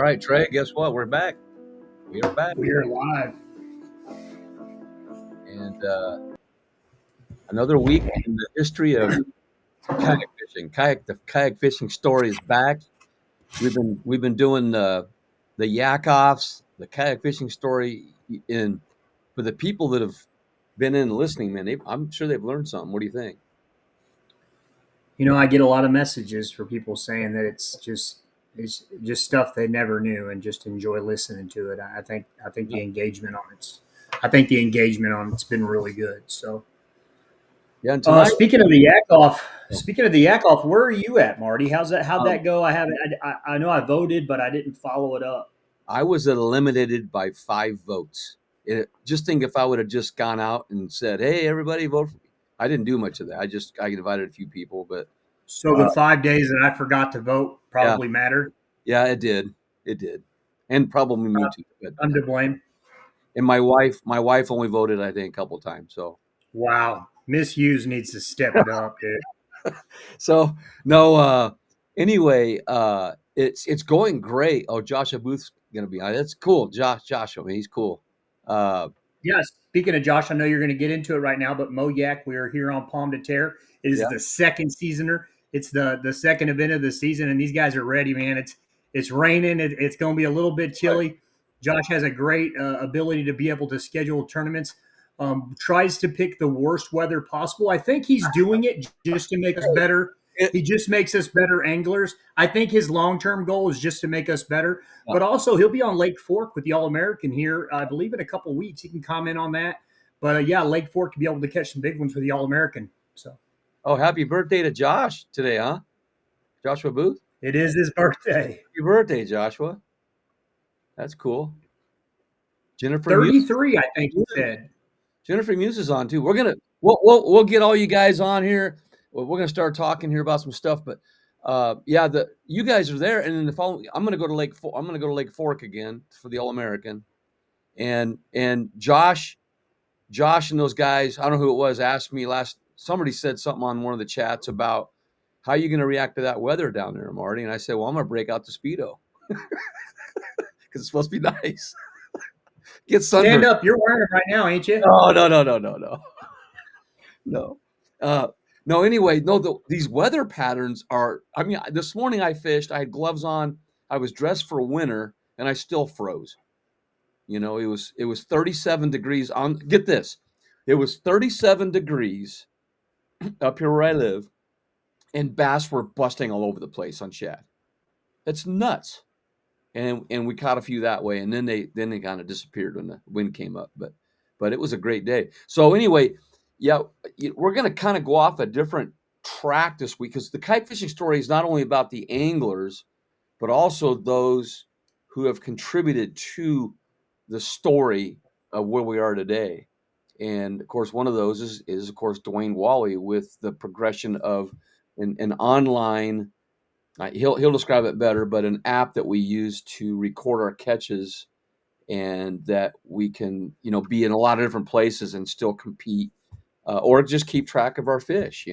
All right, Trey, guess what? We're back. We are back. We are live. And another week in the history of kayak fishing. The kayak fishing story is back. We've been doing the yak offs, the kayak fishing story in for the people that have been in listening, man. I'm sure they've learned something. What do you think? I get a lot of messages for people saying that it's just stuff they never knew and just enjoy listening to it. I think Yeah. the engagement on it's been really good. So Yeah, and tonight, speaking of the yak off, oh, where are you at, Marty? How'd um, that go? I know I voted, but I didn't follow it up. I was eliminated by 5 votes. Just think if I would have just gone out and said, "Hey, everybody, vote for me." I didn't do much of that. I invited a few people, but So uh, the 5 days that I forgot to vote yeah, probably mattered. yeah, it did, and probably me too. But I'm to blame. and my wife only voted, I think, a couple times. Wow, Miss Hughes needs to step it up, dude. So no. Anyway, it's going great. Oh, Joshua Booth's gonna be on. That's cool. Joshua, man, he's cool. Uh, Yes. Speaking of Josh, I know you're going to get into it right now, but Mo Yak, we are here on Palm de Terre. It is yeah, the second seasoner. It's the second event of the season, and these guys are ready, man. It's raining. It's going to be a little bit right. chilly. Josh has a great ability to be able to schedule tournaments. Tries to pick the worst weather possible. I think he's doing it just to make us better. It, He just makes us better anglers. I think his long term goal is just to make us better. yeah. But also, he'll be on Lake Fork with the All American here, I believe, in a couple of weeks. He can comment on that. But yeah, Lake Fork to be able to catch some big ones for the All American. So Oh, happy birthday to Josh today, huh? Joshua Booth. it is his birthday. Happy birthday, Joshua. That's cool. Jennifer Muse. 33, I think he said. Jennifer Muse is on too. We'll get all you guys on here. We're gonna start talking here about some stuff, but yeah, the you guys are there, and then the following, I'm gonna go to I'm gonna go to Lake Fork again for the All American, and Josh and those guys, I don't know who it was, asked me somebody said something on one of the chats about how you gonna react to that weather down there, Marty, and I said, well, I'm gonna break out the Speedo because it's supposed to be nice. Get Stand sunburned. up. You're wearing it right now, ain't you? Oh, no. No. Uh, no, anyway, no, these weather patterns are, I mean, this morning I fished, I had gloves on, I was dressed for winter, and I still froze. It was 37 degrees on, get this, it was 37 degrees up here where I live, and bass were busting all over the place on shad. That's nuts. And we caught a few that way, and then they kind of disappeared when the wind came up. But it was a great day. So anyway, yeah, we're going to kind of go off a different track this week because the kite fishing story is not only about the anglers, but also those who have contributed to the story of where we are today. And of course, one of those is of course Dwayne Wally with the progression of an online. He'll describe it better, but an app that we use to record our catches, and that we can be in a lot of different places and still compete, or just keep track of our fish.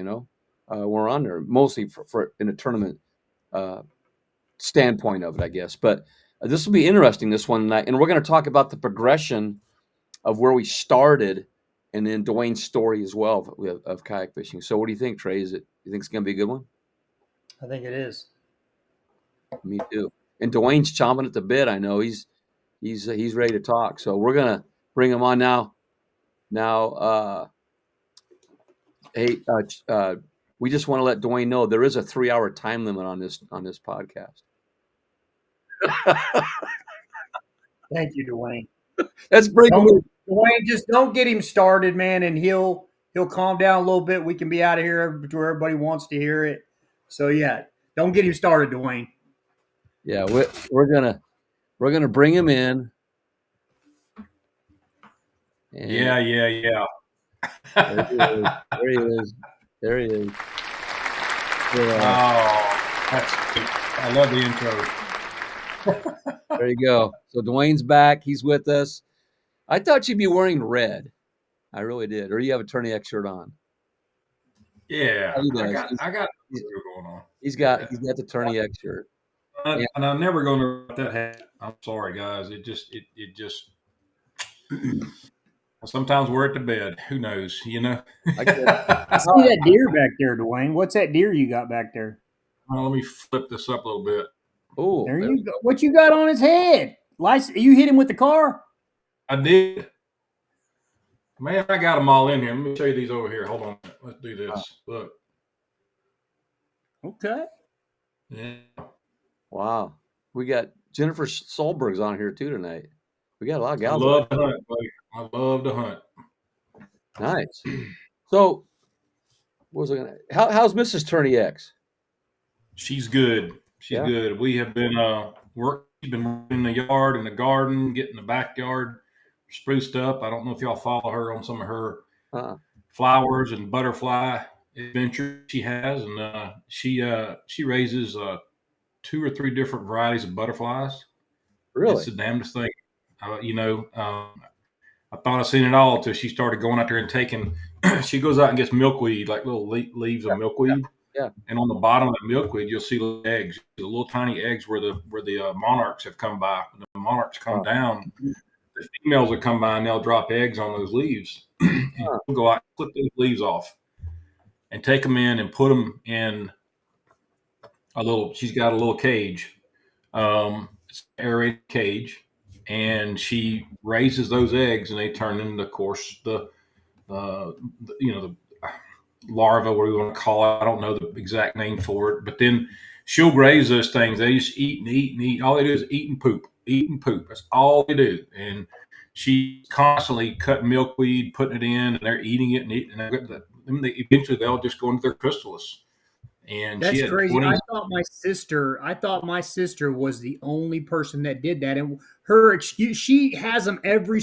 We're on there mostly for in a tournament uh, standpoint of it, I guess. But this will be interesting, this one, and we're going to talk about the progression of where we started, and then Dwayne's story as well of kayak fishing. So, what do you think, Trey? You think it's going to be a good one? I think it is. Me too. And Dwayne's chomping at the bit. I know he's ready to talk. So we're gonna bring him on now. Now, hey, we just want to let Dwayne know there is a 3-hour time limit on this podcast. Thank you, Dwayne. That's breaking Don't news. Dwayne, just don't get him started, man, and he'll calm down a little bit. We can be out of here where everybody wants to hear it. So yeah, don't get him started, Dwayne. Yeah, we're gonna bring him in, and Yeah. there he is. There he is. There he is. Yeah, Oh, that's great. I love the intro. there you go. So Dwayne's back. He's with us. I thought you'd be wearing red. I really did. Or you have a Tourney X shirt on. Yeah, He I does. got He's, I got he's, going on. he's got Yeah. he's got the Tourney X shirt. Yeah. And I'm never going to let that happen. I'm sorry, guys. It just. Sometimes we're at the bed. Who knows? I get it. I see that deer back there, Dwayne. What's that deer you got back there? Well, let me flip this up a little bit. Oh, There you go. What you got on his head? You hit him with the car? I did. Man, I got them all in here. Let me show you these over here. Hold on. Let's do this. Look. Okay. Yeah. wow. We got Jennifer Solberg's on here too tonight. We got a lot of I gals. love to hunt, buddy. I love to hunt. Nice. So, what was I gonna? How's Mrs. Turney X? She's good. She's Yeah? good. We have been She's been working in the yard, in the garden, getting the backyard spruced up. I don't know if y'all follow her on some of her flowers and butterfly adventures she has, and she raises 2 or 3 different varieties of butterflies. Really? It's the damnedest thing. I thought I seen it all until she started going out there and taking. She goes out and gets milkweed, like little leaves of milkweed. Yeah. And on the bottom of the milkweed, you'll see little eggs, the little tiny eggs where the monarchs have come by. When the monarchs come down, the females will come by and they'll drop eggs on those leaves. And she'll go out and clip those leaves off and take them in and put them in she's got a little cage. It's an aerated cage. And she raises those eggs and they turn into, of course, the larva, what do we want to call it? I don't know the exact name for it, but then she'll raise those things. They just eat and eat and eat. All they do is eat and poop, eat and poop. That's all they do. And she's constantly cutting milkweed, putting it in, and they're eating it and eating. And eventually they'll just go into their chrysalis. And that's she had crazy. 20. I thought my sister was the only person that did that. And her excuse, she has them every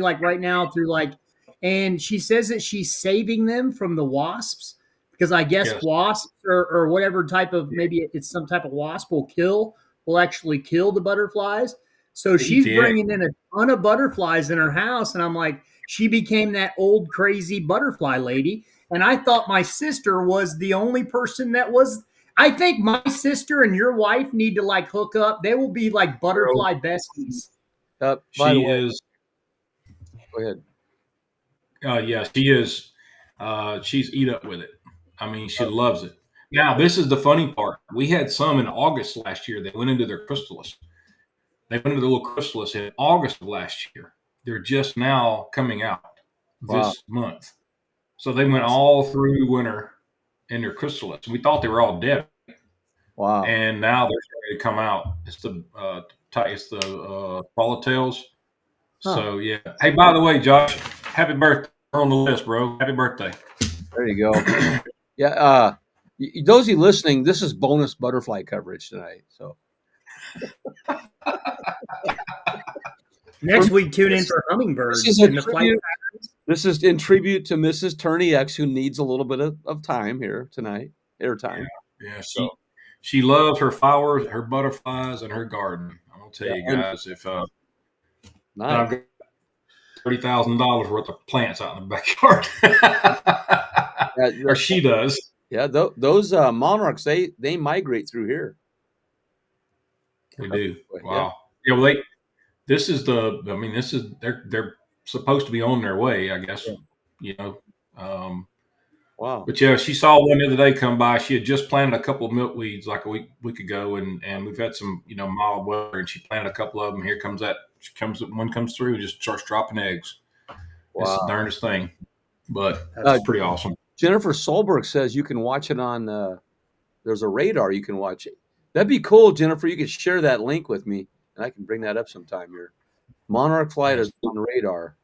like right now through like, and she says that she's saving them from the wasps because I guess Yes. wasps or whatever type of, maybe it's some type of wasp will actually kill the butterflies. So she's bringing in a ton of butterflies in her house. And I'm like, she became that old crazy butterfly lady. And I thought my sister was the only person that was. I think my sister and your wife need to like hook up. They will be like butterfly besties. By the way, is. Go ahead. Yeah, she is. She's eat up with it. I mean, she loves it. Now, this is the funny part. We had some in August last year that went into their chrysalis. They went into the little chrysalis in August of last year. They're just now coming out this month. So they went all through winter in their chrysalis. We thought they were all dead. Wow. And now they're starting to come out. It's the swallowtails. So, yeah. Hey, by the way, Josh, happy birthday. You're on the list, bro. Happy birthday. There you go. Yeah. Those of you listening, this is bonus butterfly coverage tonight. So next week, tune in for hummingbirds. This is in tribute to Mrs. Turney X, who needs a little bit of time here tonight, airtime. Yeah. She loves her flowers, her butterflies, and her garden. I'm gonna tell you guys, if I've got $30,000 worth of plants out in the backyard, or she does. Yeah, those monarchs, they migrate through here. They do. Wow. Yeah. Well, they're supposed to be on their way, I guess. Wow. But yeah, she saw one the other day come by. She had just planted a couple of milkweeds like a week ago, and we've had some mild weather, and she planted a couple of them. Here comes one comes through and just starts dropping eggs. Wow. It's the darndest thing, but that's pretty awesome. Jennifer Solberg says you can watch it on. There's a radar you can watch it. That'd be cool, Jennifer. You could share that link with me, and I can bring that up sometime here. Monarch flight is on radar.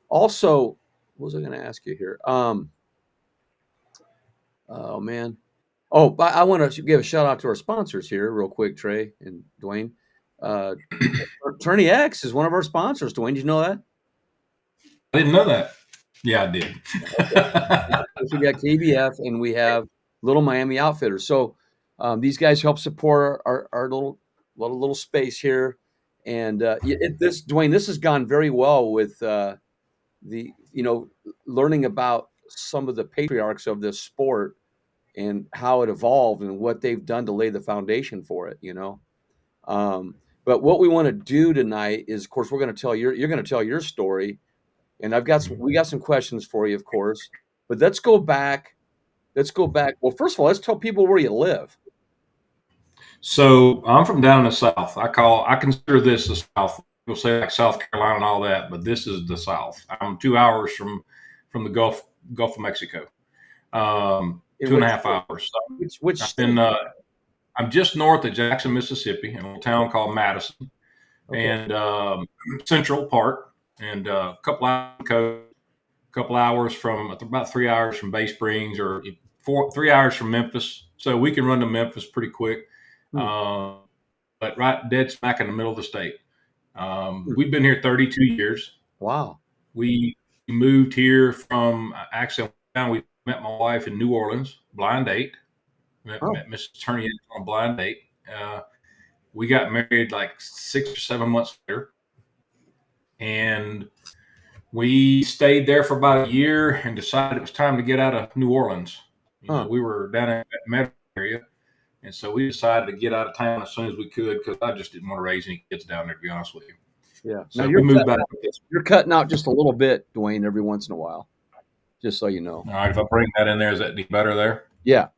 Also, what was I going to ask you here? Oh man. Oh, I want to give a shout out to our sponsors here, real quick, Trey and Dwayne. Turney X is one of our sponsors. Dwayne, did you know that? I didn't know that. Yeah, I did. We got KBF and we have Little Miami Outfitters. So these guys help support our little space here. And Dwayne, this has gone very well with learning about some of the patriarchs of this sport and how it evolved and what they've done to lay the foundation for it, but what we want to do tonight is, of course, you're going to tell your story, and we got some questions for you, of course, but let's go back. Well, first of all, let's tell people where you live. So I'm from down in the South. I consider this the South. People say like South Carolina and all that, but this is the South. I'm 2 hours from the Gulf of Mexico. 2.5 hours. So I'm just north of Jackson, Mississippi, in a town called Madison, and Central Park, and a couple hours from about 3 hours from Bay Springs, or 3 hours from Memphis. So we can run to Memphis pretty quick. But right dead smack in the middle of the state. We've been here 32 years. Wow. We moved here from we met my wife in New Orleans, blind date. Met Mrs. Attorney on a blind date. We got married like 6 or 7 months later, and we stayed there for about a year and decided it was time to get out of New Orleans. We were down in that metro area, and so we decided to get out of town as soon as we could, because I just didn't want to raise any kids down there, to be honest with you. Yeah. So now we moved back. You're cutting out just a little bit, Dwayne, every once in a while, just so you know. All right. If I bring that in there, is that better there? Yeah.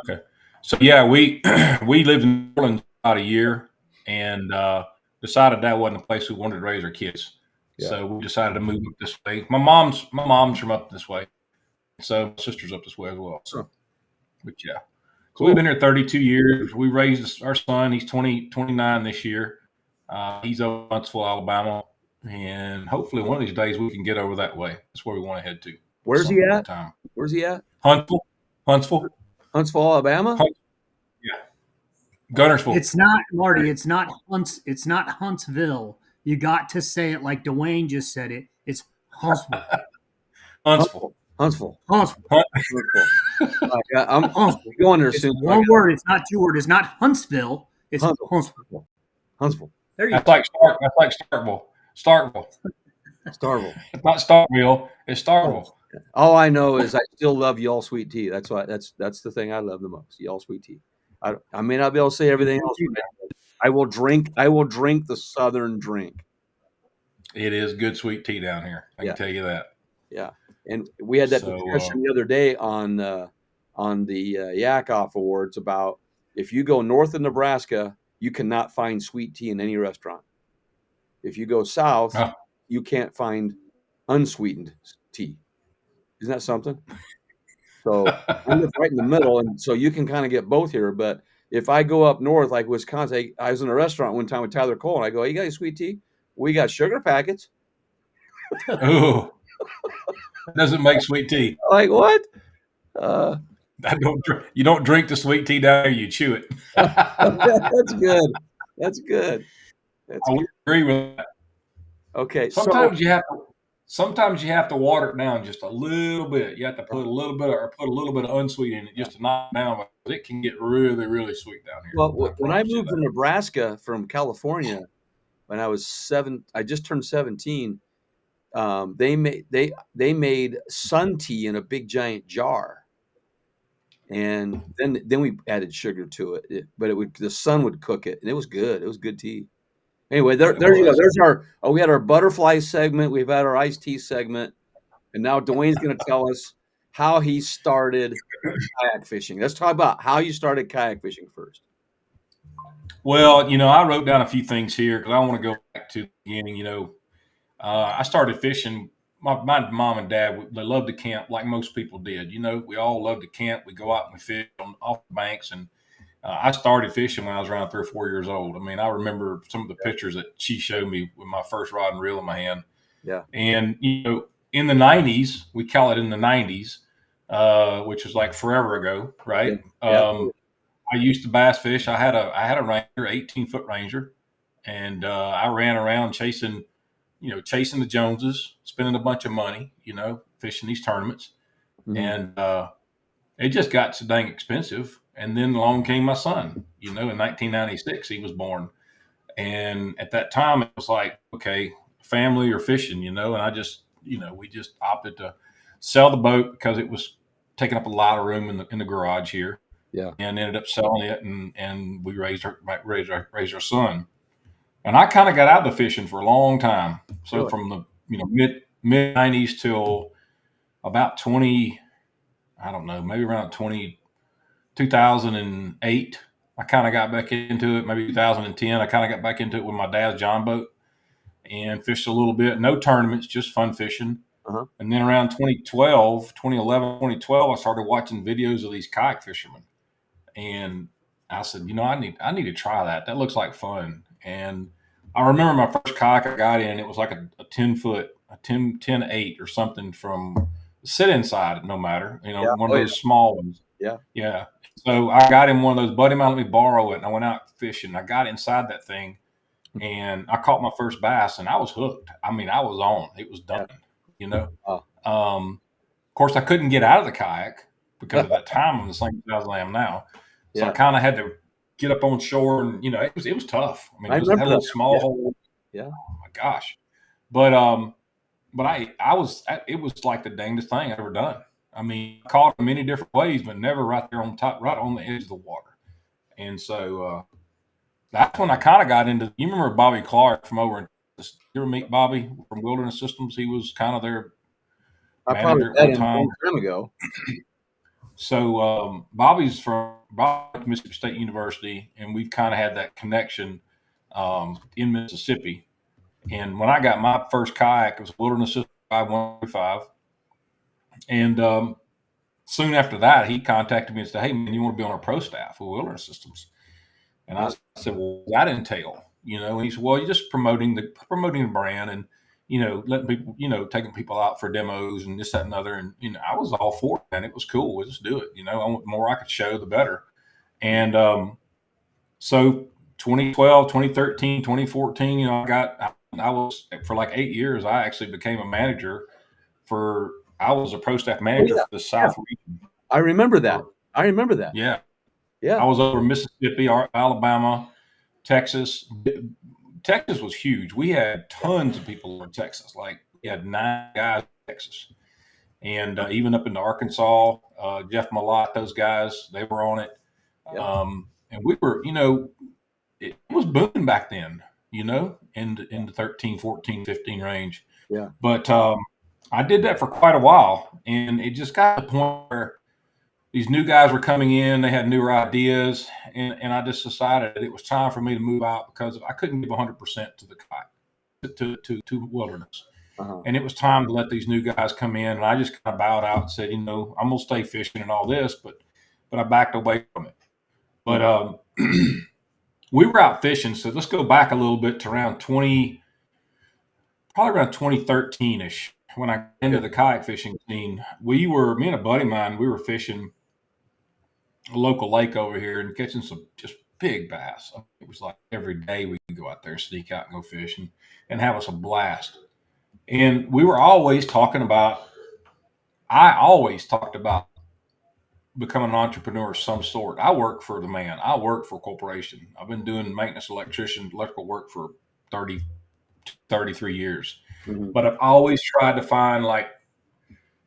Okay. So yeah, we lived in New Orleans about a year, and decided that wasn't the place we wanted to raise our kids. Yeah. So we decided to move up this way. My mom's from up this way, so my sister's up this way as well. So, but yeah, so we've been here 32 years. We raised our son. He's 29 this year. He's over in Huntsville, Alabama, and hopefully one of these days we can get over that way. That's where we want to head to. Where's he at? Huntsville, Alabama. Yeah, Gunnersville. It's not, Marty. It's not Huntsville. You got to say it like Dwayne just said it. It's Huntsville. Huntsville. I'm going there soon. One word. It's not two words. It's not Huntsville. It's Huntsville. There you go. That's like Starkville. It's not Starkville. It's Starkville. All I know is I still love y'all sweet tea. That's the thing I love the most. Y'all sweet tea. I may not be able to say everything else. I will drink the Southern drink. It is good sweet tea down here. I can tell you that. Yeah, and we had that discussion the other day on the Yak-Off Awards about if you go north of Nebraska, you cannot find sweet tea in any restaurant. If you go south, you can't find unsweetened tea. Isn't that something? So I live right in the middle, and so you can kind of get both here. But if I go up north, like Wisconsin, I was in a restaurant one time with Tyler Cole, and I go, "You got any sweet tea?" We got sugar packets. Oh, doesn't make sweet tea. Like what? You don't drink the sweet tea down there. You chew it. That's good. I agree with that. Okay. Sometimes you have to water it down just a little bit. You have to put a little bit of unsweet in it just to knock it down, because it can get really, really sweet down here. Well, when I moved to Nebraska from California, when I was 7, I just turned 17. They made sun tea in a big giant jar, and then we added sugar to it. But the sun would cook it, and it was good. It was good tea. Anyway, there you go. There's we had our butterfly segment. We've had our iced tea segment, and now Dwayne's going to tell us how he started kayak fishing. Let's talk about how you started kayak fishing first. Well, I wrote down a few things here because I want to go back to the beginning. I started fishing. My mom and dad, they loved to camp like most people did. We all loved to camp. We go out and we fish off the banks, and I started fishing when I was around 3 or 4 years old. I mean, I remember some of the pictures that she showed me with my first rod and reel in my hand. Yeah. And, in the 90s, we call it in the 90s, which was like forever ago, right? Yeah. I used to bass fish. I had a Ranger, 18-foot Ranger, and I ran around chasing the Joneses, spending a bunch of money, fishing these tournaments. Mm-hmm. And it just got so dang expensive. And then along came my son, in 1996, he was born. And at that time, it was like, okay, family or fishing, and I just, we just opted to sell the boat because it was taking up a lot of room in the garage here. Yeah. And ended up selling it, and we raised our son. And I kind of got out of the fishing for a long time. So Really? from the mid 90s till about 20, I don't know, maybe around 2008, I kind of got back into it. Maybe 2010, I kind of got back into it with my dad's John boat and fished a little bit. No tournaments, just fun fishing. Uh-huh. And then around 2011, 2012, I started watching videos of these kayak fishermen. And I said, I need to try that. That looks like fun. And I remember my first kayak I got in, it was like a 10-foot, a 10-8 or something from sit inside, no matter, one of those small ones. Yeah. Yeah. So I got in one of those. Buddy of mine let me borrow it, and I went out fishing. I got inside that thing, and I caught my first bass, and I was hooked. I mean, I was on. It was done. Oh. Of course, I couldn't get out of the kayak because at that time I'm the same size I am now. So I kind of had to get up on shore, and it was tough. I mean, it had a little small hole. Yeah. Oh my gosh. But it was like the dangest thing I've ever done. I mean, I caught them many different ways, but never right there on top, right on the edge of the water. And so that's when I kind of got into. You remember Bobby Clark from over in? You ever meet Bobby from Wilderness Systems? He was kind of their manager at one time. A long time ago. So Bobby's from Mississippi State University, and we've kind of had that connection in Mississippi. And when I got my first kayak, it was a Wilderness Systems 135. And soon after that, he contacted me and said, "Hey, man, you want to be on our pro staff with Wilderness Systems?" And I said, "Well, what does that entail?" And he said, "Well, you're just promoting the brand and, letting people, taking people out for demos and this, that, and other." And, I was all for it, and it was cool. We'll just do it. The more I could show, the better. And so 2012, 2013, 2014, I was for like 8 years. I actually became a manager I was a pro staff manager for the South region. I remember that. Yeah. Yeah. I was over Mississippi, Alabama, Texas. Texas was huge. We had tons of people in Texas. Like we had 9 guys in Texas. And even up into Arkansas, Jeff Malott, those guys, they were on it. Yeah. And we were, it was booming back then, in the 13, 14, 15 range. Yeah. But I did that for quite a while. And it just got to the point where these new guys were coming in. They had newer ideas. And I just decided that it was time for me to move out because I couldn't give 100% to the kayak, to Wilderness. Uh-huh. And it was time to let these new guys come in. And I just kind of bowed out and said, I'm going to stay fishing and all this, but I backed away from it. But we were out fishing. So let's go back a little bit to around 2013-ish, when I got into the kayak fishing scene. Me and a buddy of mine, we were fishing a local lake over here and catching some just big bass. It was like every day we could go out there, sneak out and go fishing and have us a blast. And we were always talking about, I always talked about becoming an entrepreneur of some sort. I work for the man. I work for a corporation. I've been doing maintenance, electrical work for 33 years. Mm-hmm. But I've always tried to find like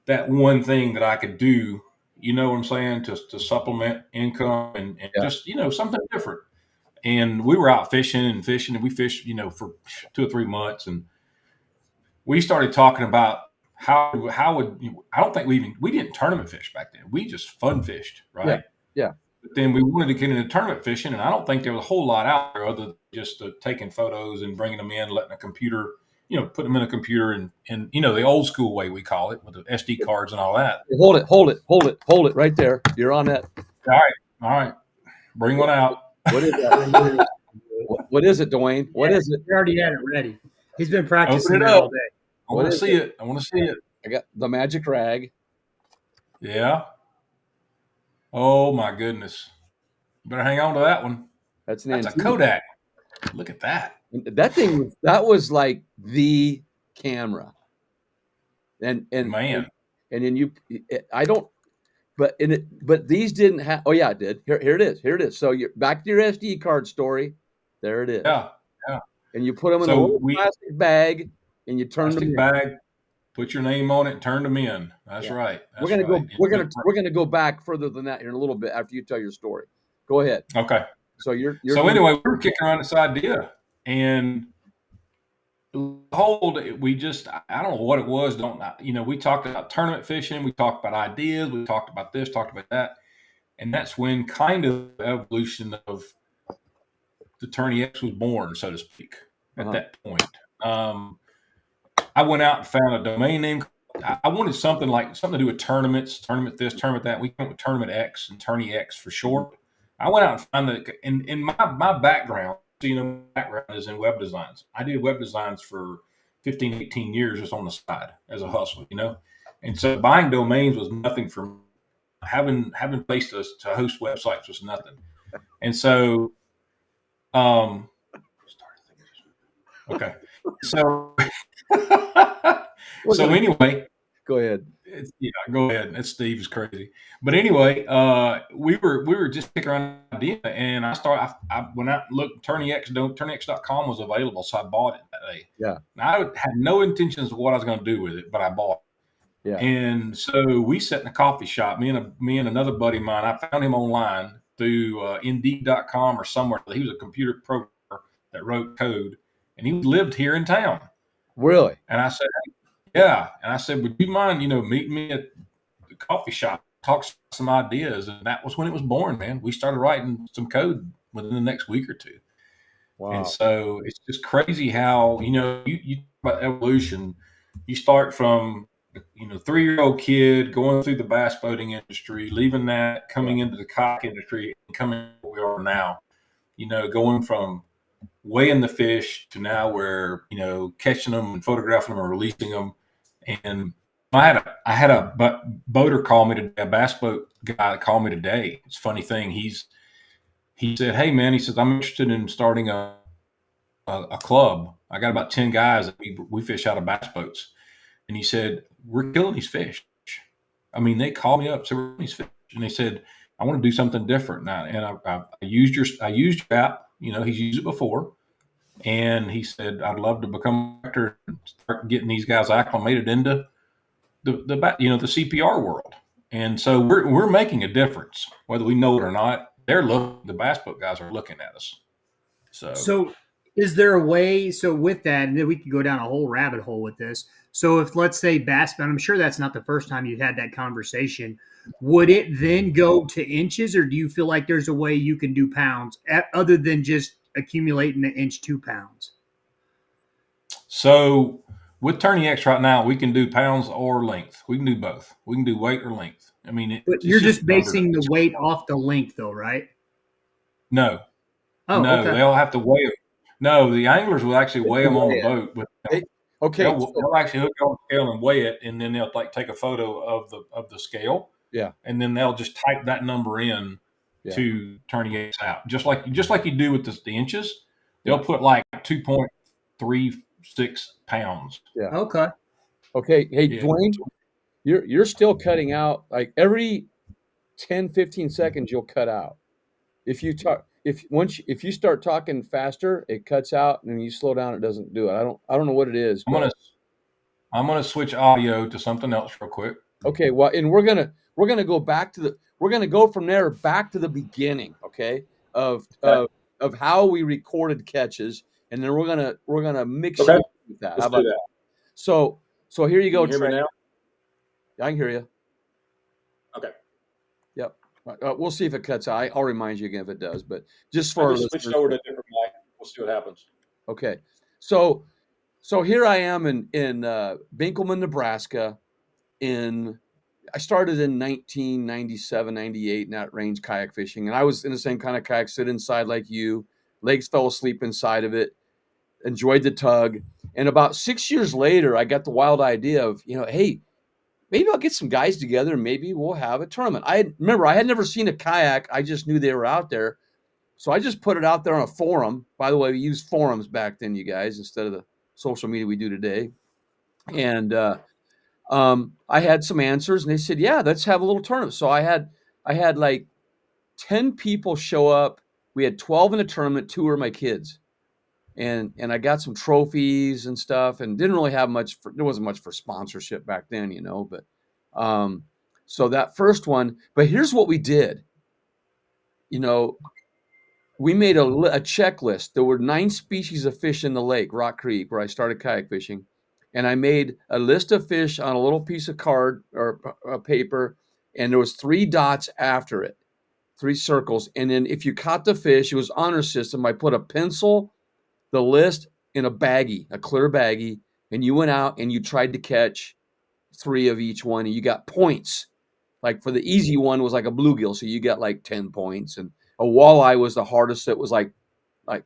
that one thing that I could do, you know what I'm saying, to supplement income and just, something different. And we were out fishing, and we fished, for 2 or 3 months. And we started talking about how would I don't think we didn't tournament fish back then. We just fun fished, right? Yeah. But then we wanted to get into tournament fishing, and I don't think there was a whole lot out there other than just taking photos and bringing them in, letting a computer, put them in a computer and the old school way, we call it, with the SD cards and all that. Hold it right there. You're on that. All right. Bring one out. What is that? What is it, Dwayne? What is it? We already had it ready. He's been practicing it all day. I want to see it. I got the magic rag. Yeah. Oh my goodness. Better hang on to that one. That's a Kodak. Look at that. That was like the camera. And man. And then but these didn't have. Oh yeah, it did. Here it is. So you're back to your SD card story. There it is. Yeah. And you put them in a little plastic bag, and you turn them. Bag. Put your name on it and turn them in. That's Yeah. right. That's We're gonna right. go. We're gonna go back further than that here in a little bit after you tell your story. Go ahead. Okay. So you're So doing, anyway, we were kicking around this idea, and behold, we just, I don't know what it was. We talked about tournament fishing. We talked about ideas. We talked about this, talked about that. And that's when kind of the evolution of the Tourney X was born, so to speak, at that point. I went out and found a domain name. I wanted something to do with tournaments, tournament this, tournament that. We went with Tournament X and Tourney X for short. I went out and found in my background, my background is in web designs. I did web designs for 15, 18 years just on the side as a hustle, And so buying domains was nothing for me. Having place to host websites was nothing. And so, okay. So, anyway, go ahead. Go ahead. That Steve is crazy. But anyway, we were just picking around the idea, and I went out and looked. TourneyX.com was available, so I bought it that day. Yeah. Now, I had no intentions of what I was going to do with it, but I bought it. Yeah. And so we sat in a coffee shop. Me and another buddy of mine. I found him online through Indeed.com or somewhere. He was a computer programmer that wrote code, and he lived here in town. Really? And I said, hey, yeah. And I said, would you mind, meeting me at the coffee shop, talk some ideas? And that was when it was born, man. We started writing some code within the next week or two. Wow. And so it's just crazy how, you talk about evolution. You start from, 3-year-old kid going through the bass boating industry, leaving that, coming into the kayak industry, and coming to where we are now, going from weighing the fish to now where, catching them and photographing them and releasing them. And I had a boater call me today, a bass boat guy call me today. It's a funny thing. He said, hey man, he says, I'm interested in starting a club. I got about 10 guys that we fish out of bass boats. And he said, we're killing these fish. I mean, they called me up, said, we're killing these fish. And they said, I want to do something different now. And I used your app, he's used it before. And he said, I'd love to become a director and start getting these guys acclimated into the CPR world. And so we're making a difference, whether we know it or not. The bass boat guys are looking at us. So is there a way, so with that, and then we could go down a whole rabbit hole with this. So if, let's say, bass, and I'm sure that's not the first time you've had that conversation, would it then go to inches, or do you feel like there's a way you can do pounds other than just accumulating the 2 pounds? So with Tourney X right now, we can do pounds or length. We can do both. We can do weight or length. I mean, but you're just basing the weight off the length, though, right? No. Oh, no, okay. They'll have to weigh them. No, the anglers will actually weigh them on the boat. Okay. They'll actually hook on the scale and weigh it, and then they'll take a photo of the scale. Yeah. And then they'll just type that number in to Tourney X out, just like you do with the inches. They'll put like 2.36 pounds. Yeah. Okay. Hey, Dwayne, you're still cutting out like every 10, 15 seconds you'll cut out. If you start talking faster, it cuts out, and when you slow down, it doesn't do it. I don't know what it is. I'm gonna switch audio to something else real quick. Okay, well, and we're gonna go back to we're gonna go from there back to the beginning, okay, of how we recorded catches, and then we're gonna mix it with that. Let's do that. So here you go. Can you hear me now? I can hear you. Okay. Yep. We'll see if it cuts out. I'll remind you again if it does, but just for switch over to a different mic. We'll see what happens. Okay. So here I am in Binkelman, Nebraska. I started in 1997, 98 in that range kayak fishing, and I was in the same kind of kayak, sit inside like you. Legs fell asleep inside of it. Enjoyed the tug, and about 6 years later, I got the wild idea of hey, maybe I'll get some guys together and maybe we'll have a tournament. I had never seen a kayak. I just knew they were out there. So I just put it out there on a forum. By the way, we used forums back then, you guys, instead of the social media we do today. And I had some answers, and they said, yeah, let's have a little tournament. So I had like 10 people show up. We had 12 in a tournament. 2 were my kids. and I got some trophies and stuff, and didn't really have much. There wasn't much for sponsorship back then, but so that first one. But here's what we did. We made a checklist. There were 9 species of fish in the lake, Rock Creek, where I started kayak fishing. And I made a list of fish on a little piece of card or paper, and there was 3 dots after it, 3 circles. And then if you caught the fish, it was honor system. I put a pencil, the list in a baggie, a clear baggie, and you went out and you tried to catch 3 of each one, and you got points. Like for the easy one was like a bluegill, so you got like 10 points, and a walleye was the hardest. It was like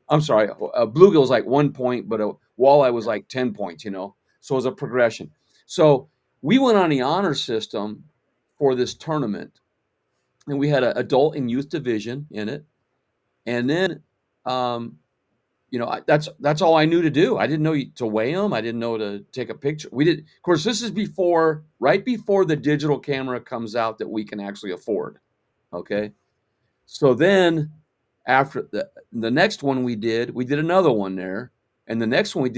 I'm sorry, a bluegill was like 1 point, but a walleye was like 10 points. So it was a progression. So we went on the honor system for this tournament, and we had an adult and youth division in it, and then that's all I knew to do. I didn't know to weigh them. I didn't know to take a picture. We did. Of course, this is right before the digital camera comes out that we can actually afford. Okay. So then after the next one we did another one there. And the next one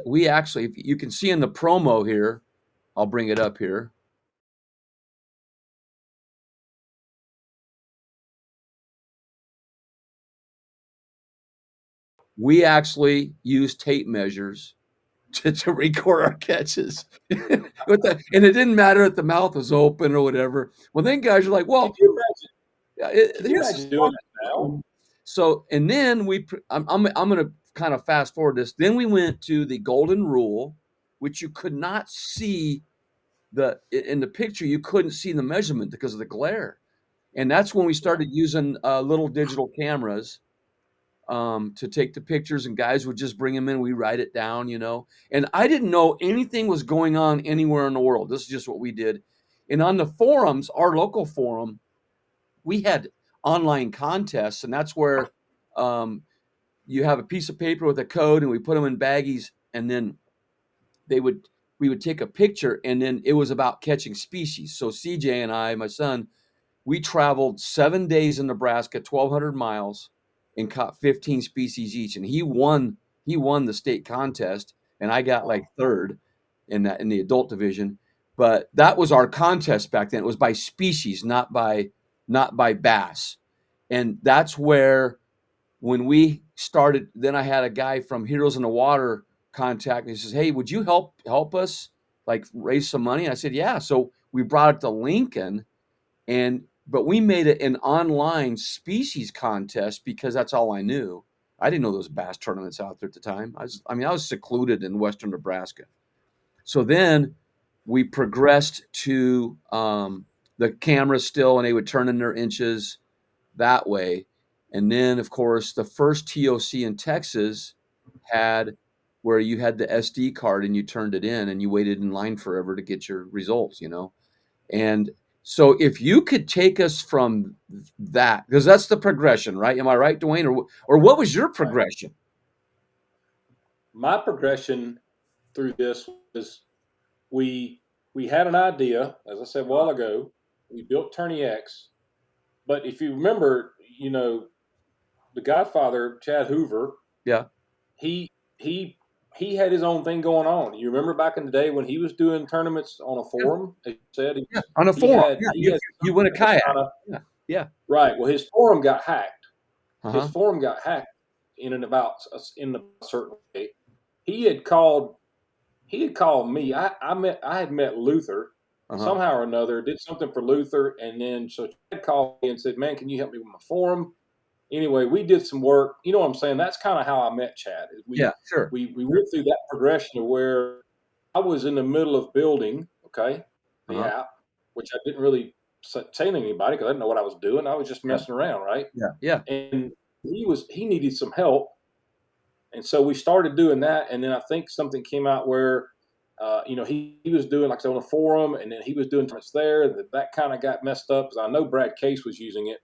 we actually, if you can see in the promo here, I'll bring it up here. We actually use tape measures to record our catches. And it didn't matter if the mouth was open or whatever. Well, then guys are like, well, Can you imagine doing that now? So, and then I'm going to kind of fast forward this. Then we went to the golden rule, which you could not see in the picture. You couldn't see the measurement because of the glare. And that's when we started using little digital cameras to take the pictures, and guys would just bring them in. We write it down, and I didn't know anything was going on anywhere in the world. This is just what we did. And on the forums, our local forum, we had online contests, and that's where you have a piece of paper with a code, and we put them in baggies, and then we would take a picture, and then it was about catching species. So CJ and I, my son, we traveled 7 days in Nebraska, 1,200 miles, and caught 15 species each. And he won the state contest, and I got like third in the adult division. But that was our contest back then. It was by species, not by bass. And that's where, when we started, then I had a guy from Heroes in the Water contact me. He says, "Hey, would you help us like raise some money?" And I said, "Yeah." So we brought it to Lincoln, but we made it an online species contest because that's all I knew. I didn't know there was bass tournaments out there at the time. I was secluded in western Nebraska. So then we progressed to the camera still, and they would turn in their inches that way. And then, of course, the first TOC in Texas had where you had the SD card and you turned it in and you waited in line forever to get your results, And so if you could take us from that, because that's the progression, right? Am I right, Dwayne? Or what was your progression? My progression through this was we had an idea, as I said a while ago. We built Tourney X, but if you remember, the Godfather, Chad Hoover, yeah, he had his own thing going on. You remember back in the day when he was doing tournaments on a forum? He said on a forum. You win a kayak. Yeah. Right. Well, his forum got hacked. His forum got hacked in a certain way. He had called me. I had met Luther somehow or another, did something for Luther, and then so Chad called me and said, "Man, can you help me with my forum?" Anyway, we did some work. You know what I'm saying? That's kind of how I met Chad. Yeah, sure. We went through that progression of where I was in the middle of building, the app, which I didn't really say to anybody because I didn't know what I was doing. I was just messing around, right? Yeah. And he needed some help, and so we started doing that. And then I think something came out where, he was doing, like I said, on a forum, and then he was doing tournaments there. That kind of got messed up because I know Brad Case was using it.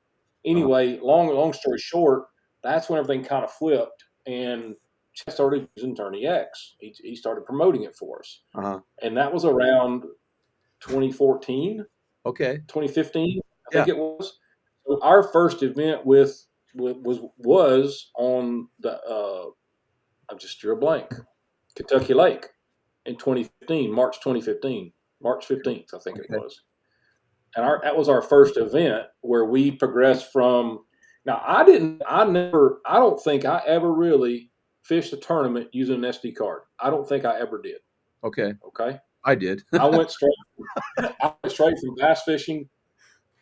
Anyway, long story short, that's when everything kind of flipped, and Chad started using Tourney X. He started promoting it for us, and that was around 2014. Okay. 2015, I think it was. So our first event was on the I just drew a blank. Kentucky Lake in 2015, March 2015, March 15th, I think it was. And that was our first event where we progressed from. Now, I don't think I ever really fished a tournament using an SD card. I don't think I ever did. Okay. Okay. I did. I went straight from bass fishing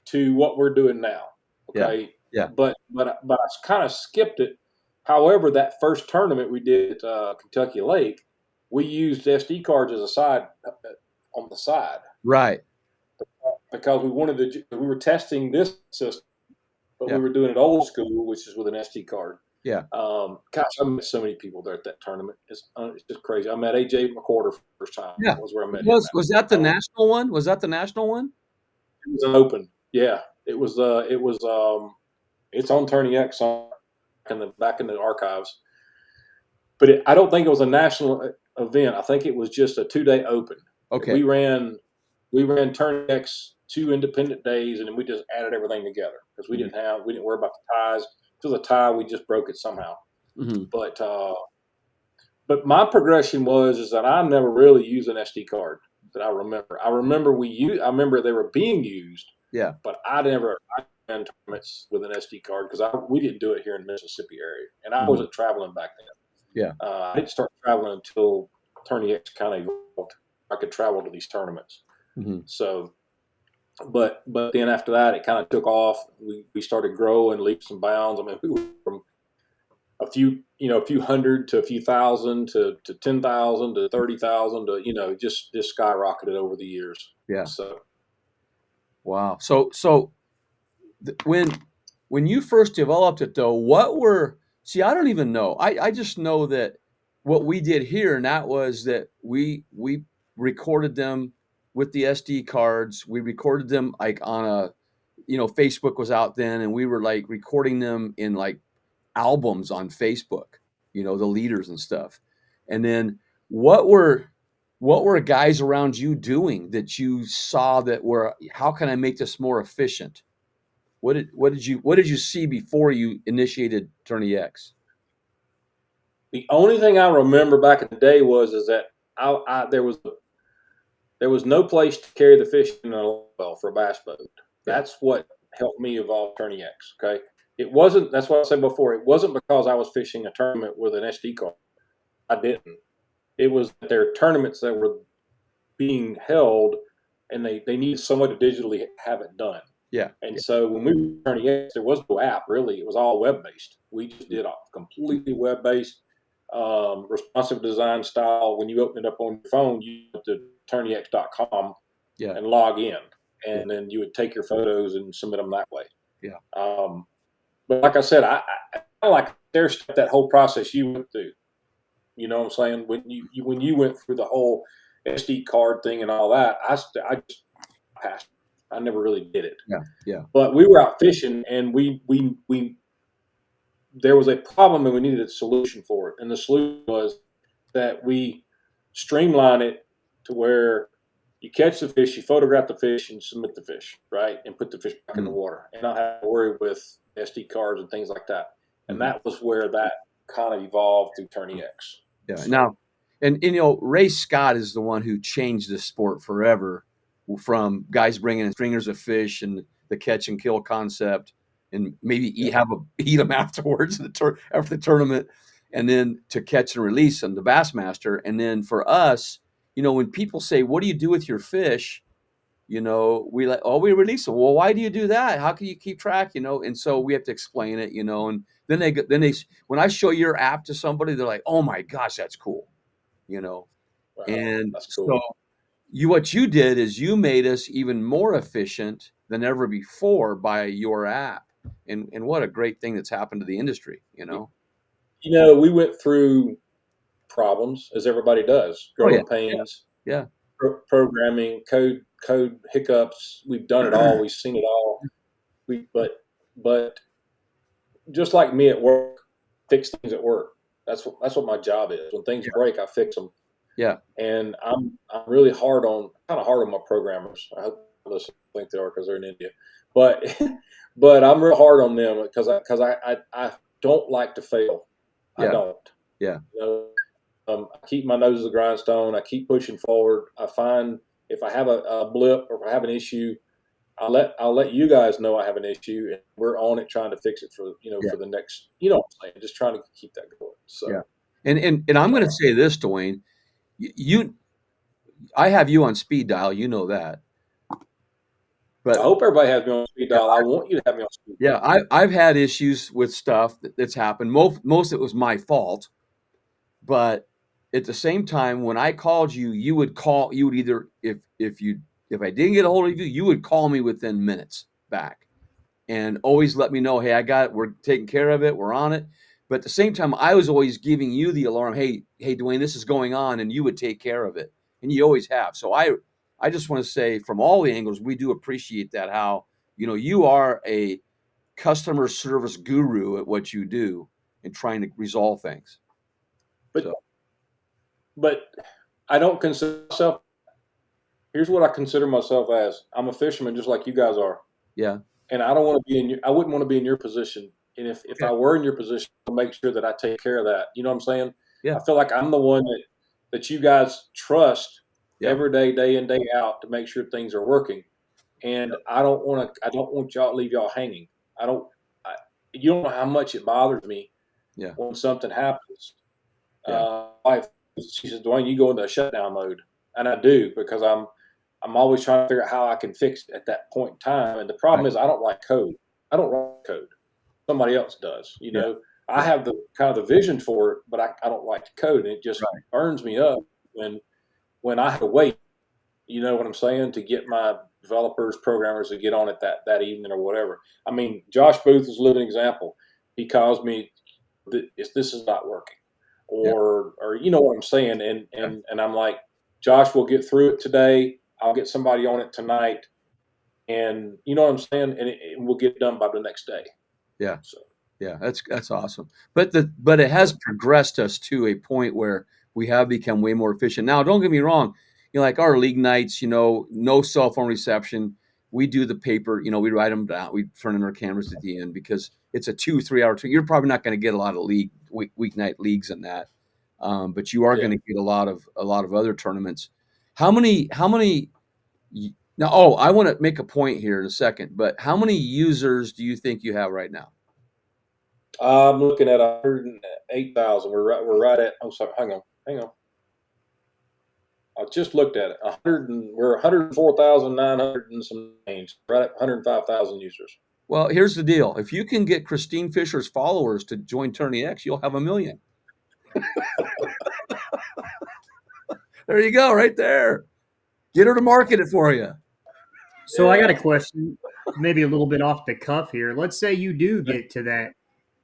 to what we're doing now. Okay. Yeah. But I kind of skipped it. However, that first tournament we did at Kentucky Lake, we used SD cards as a side on the side. Right. Because we were testing this system, but we were doing it old school, which is with an SD card. Yeah. Gosh, I met so many people there at that tournament. It's just crazy. I met AJ McWhorter first time. Yeah. That was where I met him. Was that the national one? Was that the national one? It was an open. Yeah. It was it's on Tourney X back in the archives. But I don't think it was a national event. I think it was just a 2-day open. Okay. We ran Tourney X 2 independent days, and then we just added everything together because we didn't worry about the ties. If it was a tie, we just broke it somehow. Mm-hmm. But my progression is that I never really used an SD card that I remember. I remember they were being used. Yeah. But I ran tournaments with an SD card because we didn't do it here in the Mississippi area, and I wasn't traveling back then. Yeah. I didn't start traveling until Tourney X kind of evolved. I could travel to these tournaments. Mm-hmm. So, but then after that, it kind of took off. We started growing leaps and bounds. I mean, we went from a few hundred to a few thousand to 10,000 to 30,000 to just skyrocketed over the years. Yeah. So, wow. So when you first developed it, though, I don't even know. I just know that what we did here, and that was that we recorded them with the SD cards. We recorded them like on Facebook was out then, and we were like recording them in like albums on Facebook, the leaders and stuff. And then what were guys around you doing that you saw how can I make this more efficient? What did you see before you initiated Tourney X? The only thing I remember back in the day was that there was no place to carry the fish in a well for a bass boat. That's what helped me evolve Tourney X. Okay. It wasn't, that's what I said before. It wasn't because I was fishing a tournament with an SD card. I didn't. It was that there are tournaments that were being held and they needed someone to digitally have it done. Yeah. And so when we were Tourney X, there was no app really. It was all web-based. We just did a completely web-based, responsive design style. When you open it up on your phone, you go to tourneyx.com and log in. And then you would take your photos and submit them that way. Yeah. But like I said, I like that whole process you went through. You know what I'm saying? When you went through the whole SD card thing and all that, I just passed. I never really did it. Yeah, yeah. But we were out fishing, and we there was a problem, and we needed a solution for it. And the solution was that we streamline it to where you catch the fish, you photograph the fish, and submit the fish, right, and put the fish back in the water, and not have to worry with SD cards and things like that. And that was where that kind of evolved through Tourney X. Yeah. So, now, and Ray Scott is the one who changed the sport forever, from guys bringing in stringers of fish and the catch and kill concept, and maybe eat them afterwards after the tournament, and then to catch and release and the Bassmaster. And then for us, when people say, "What do you do with your fish?" we release them. Well, why do you do that? How can you keep track? And so we have to explain it. And then they when I show your app to somebody, they're like, "Oh my gosh, that's cool," Wow, and that's cool. So what you did is you made us even more efficient than ever before by your app, and what a great thing that's happened to the industry. We went through problems as everybody does, growing pains, programming, code hiccups. We've done it all. We've seen it all. But just like me at work, fix things at work. That's what my job is. When things break, I fix them. Yeah. And I'm really hard on my programmers. I hope they think they are because they're in India. But I'm real hard on them because I don't like to fail. I don't. Yeah. I keep my nose to the grindstone. I keep pushing forward. I find if I have a blip or if I have an issue, I'll let you guys know I have an issue, and we're on it trying to fix it for for the next. What I'm saying, just trying to keep that going. So yeah, and I'm going to say this, Dwayne, I have you on speed dial, you know that. But I hope everybody has me on speed dial. I want you to have me on speed dial. Yeah, I've had issues with stuff that's happened. Most of it was my fault, but at the same time, when I called you, you would either if I didn't get a hold of you, you would call me within minutes back, and always let me know, hey, I got it, we're taking care of it, we're on it. But at the same time, I was always giving you the alarm, hey, Dwayne, this is going on, and you would take care of it, and you always have. So I just want to say, from all the angles, we do appreciate that. How you are a customer service guru at what you do and trying to resolve things. But I don't consider myself. Here's what I consider myself as. I'm a fisherman, just like you guys are. Yeah. And I don't want to be I wouldn't want to be in your position. And if I were in your position, I'll make sure that I take care of that. You know what I'm saying? Yeah. I feel like I'm the one that you guys trust every day, day in, day out, to make sure things are working. And I don't want y'all to leave y'all hanging. You don't know how much it bothers me when something happens. She says, Dwayne, you go into a shutdown mode. And I do, because I'm always trying to figure out how I can fix it at that point in time. And the problem is I don't write code. I don't write code. Somebody else does. I have the kind of the vision for it, but I don't like the code. And it just burns me up when I have to wait, you know what I'm saying, to get my developers, programmers to get on it that evening or whatever. I mean, Josh Booth is a living example. He calls me, this is not working. Or you know what I'm saying? And I'm like, Josh, we'll get through it today. I'll get somebody on it tonight. And you know what I'm saying? And we'll get done by the next day. Yeah. So yeah, that's awesome. But it has progressed us to a point where we have become way more efficient. Now, don't get me wrong, like our league nights, no cell phone reception. We do the paper, we write them down, we turn in our cameras at the end, because it's a 2-3 hour. You're probably not going to get a lot of weeknight leagues in that, but you are going to get a lot of other tournaments. How many? Now, I want to make a point here in a second, but how many users do you think you have right now? I'm looking at 108,000. We're right at. Oh, sorry. Hang on. I just looked at it. We're 104,900 and some change. Right at 105,000 users. Well, here's the deal. If you can get Christine Fisher's followers to join Tourney X, you'll have 1 million. There you go, right there. Get her to market it for you. So I got a question, maybe a little bit off the cuff here. Let's say you do get to that.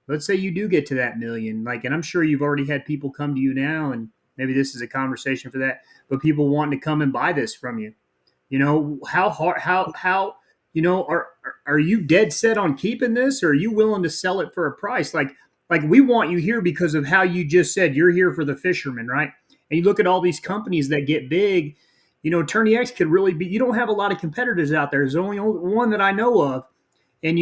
Let's say you do get to that million. and I'm sure you've already had people come to you now, and maybe this is a conversation for that, but people wanting to come and buy this from you. How hard, how are you dead set on keeping this, or are you willing to sell it for a price? Like we want you here because of how you just said you're here for the fishermen, right? And you look at all these companies that get big, Tourney X could really be, you don't have a lot of competitors out there. There's only one that I know of. And,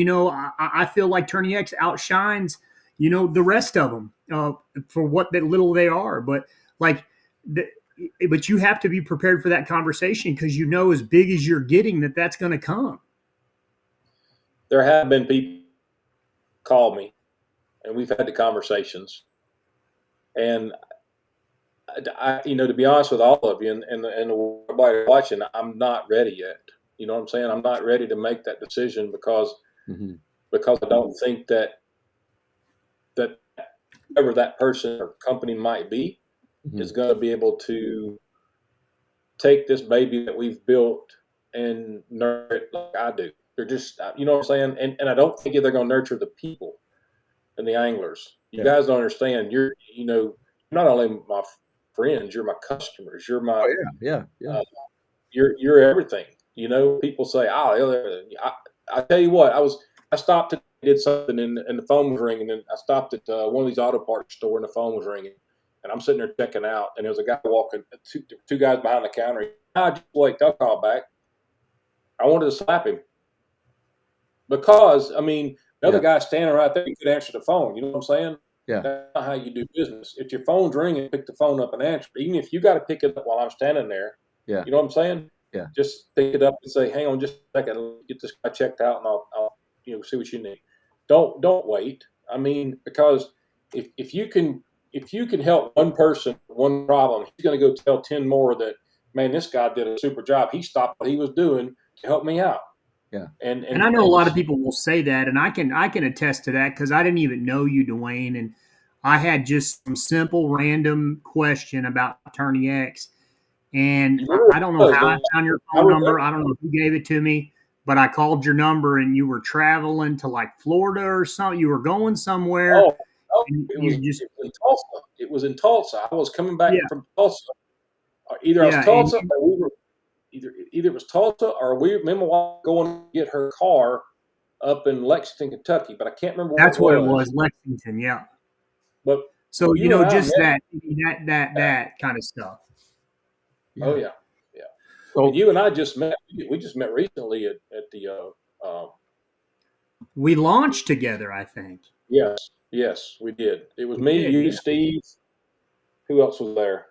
I feel like Tourney X outshines, the rest of them for what little they are. But but you have to be prepared for that conversation, because as big as you're getting, that's going to come. There have been people call me, and we've had the conversations. And I to be honest with all of you and everybody watching, I'm not ready yet. You know what I'm saying? I'm not ready to make that decision because I don't think that whoever that person or company might be is going to be able to take this baby that we've built and nurture it like I do. They're just, you know what I'm saying? And I don't think they're going to nurture the people and the anglers. You guys don't understand. You're not only my friends, you're my customers. You're my you're everything. People say, I tell you what, I stopped and did something and the phone was ringing, and I stopped at one of these auto parts store and the phone was ringing, and I'm sitting there checking out, and there was a guy walking, two guys behind the counter. Just wait, they'll call back. I wanted to slap him because the other guy standing right there, he could answer the phone. You know what I'm saying? Yeah. That's not how you do business. If your phone's ringing, pick the phone up and answer. Even if you got to pick it up while I'm standing there, Yeah. you know what I'm saying? Yeah. Just pick it up and say, "Hang on, just a second. Let me get this guy checked out, and I'll see what you need." Don't wait. I mean, because if you can help one person with one problem, he's going to go tell 10 more that, man, this guy did a super job. He stopped what he was doing to help me out. Yeah. And I know a lot of people will say that, and I can attest to that because I didn't even know you, Dwayne, and I had just some simple random question about Attorney X, and I don't know how I found your phone number. I don't know if you gave it to me, but I called your number, and you were traveling to like Florida or something. You were going somewhere. Oh, it was in Tulsa. It was in Tulsa. I was coming back from Tulsa. Either I was Tulsa, or we were either it was Tulsa, or me and my wife going to get her car up in Lexington, Kentucky, but I can't remember what that's what it was. Lexington, yeah. But so just that kind of stuff. Yeah. Oh yeah. So you and I just met. We just met recently at the. We launched together, I think. Yes, we did. It was me, you, Steve. Who else was there?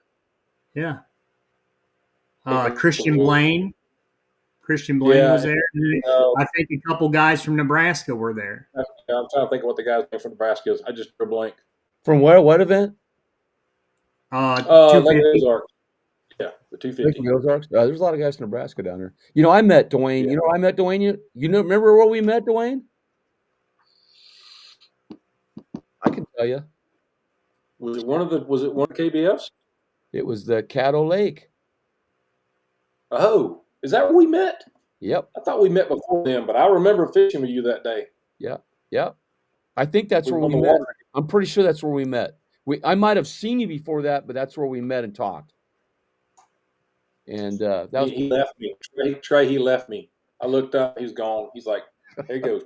Yeah. Christian Blaine. Christian Blaine was there. I think a couple guys from Nebraska were there. I'm trying to think of what the guys from Nebraska is. I just drew a blank. From where? What event? 250. Ozarks. Yeah, the 250. Ozarks. There's a lot of guys from Nebraska down there. I met Dwayne. Yeah. I met Dwayne. You know, remember where we met Dwayne? I can tell you. Was it one of KBFs? It was the Caddo Lake. Oh, is that where we met? Yep. I thought we met before then, but I remember fishing with you that day. Yeah. I think that's where we met. I'm pretty sure that's where we met. I might have seen you before that, but that's where we met and talked. And that was he left me. Trey, he left me. I looked up, he's gone. He's like, there he goes.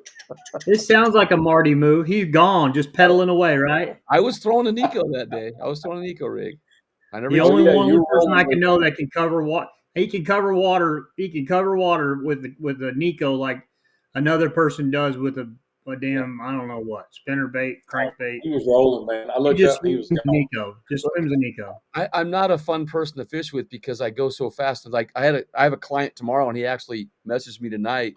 This sounds like a Marty move. He's gone, just pedaling away, right? I was throwing a Nico that day. I was throwing a Nico rig. The only person I can know that can cover what he can cover water. He can cover water with a Nico like another person does with a damn, I don't know what, spinnerbait, crankbait. He was rolling, man. I looked up, he was gone. Nico. Just swims a Nico. I'm not a fun person to fish with because I go so fast. Like I have a client tomorrow, and he actually messaged me tonight,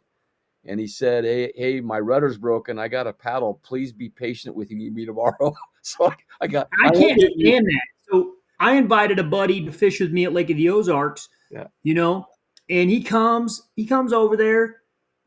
and he said, "Hey, my rudder's broken. I got a paddle. Please be patient with me tomorrow." So I can't stand that. So I invited a buddy to fish with me at Lake of the Ozarks. Yeah. And he comes over there,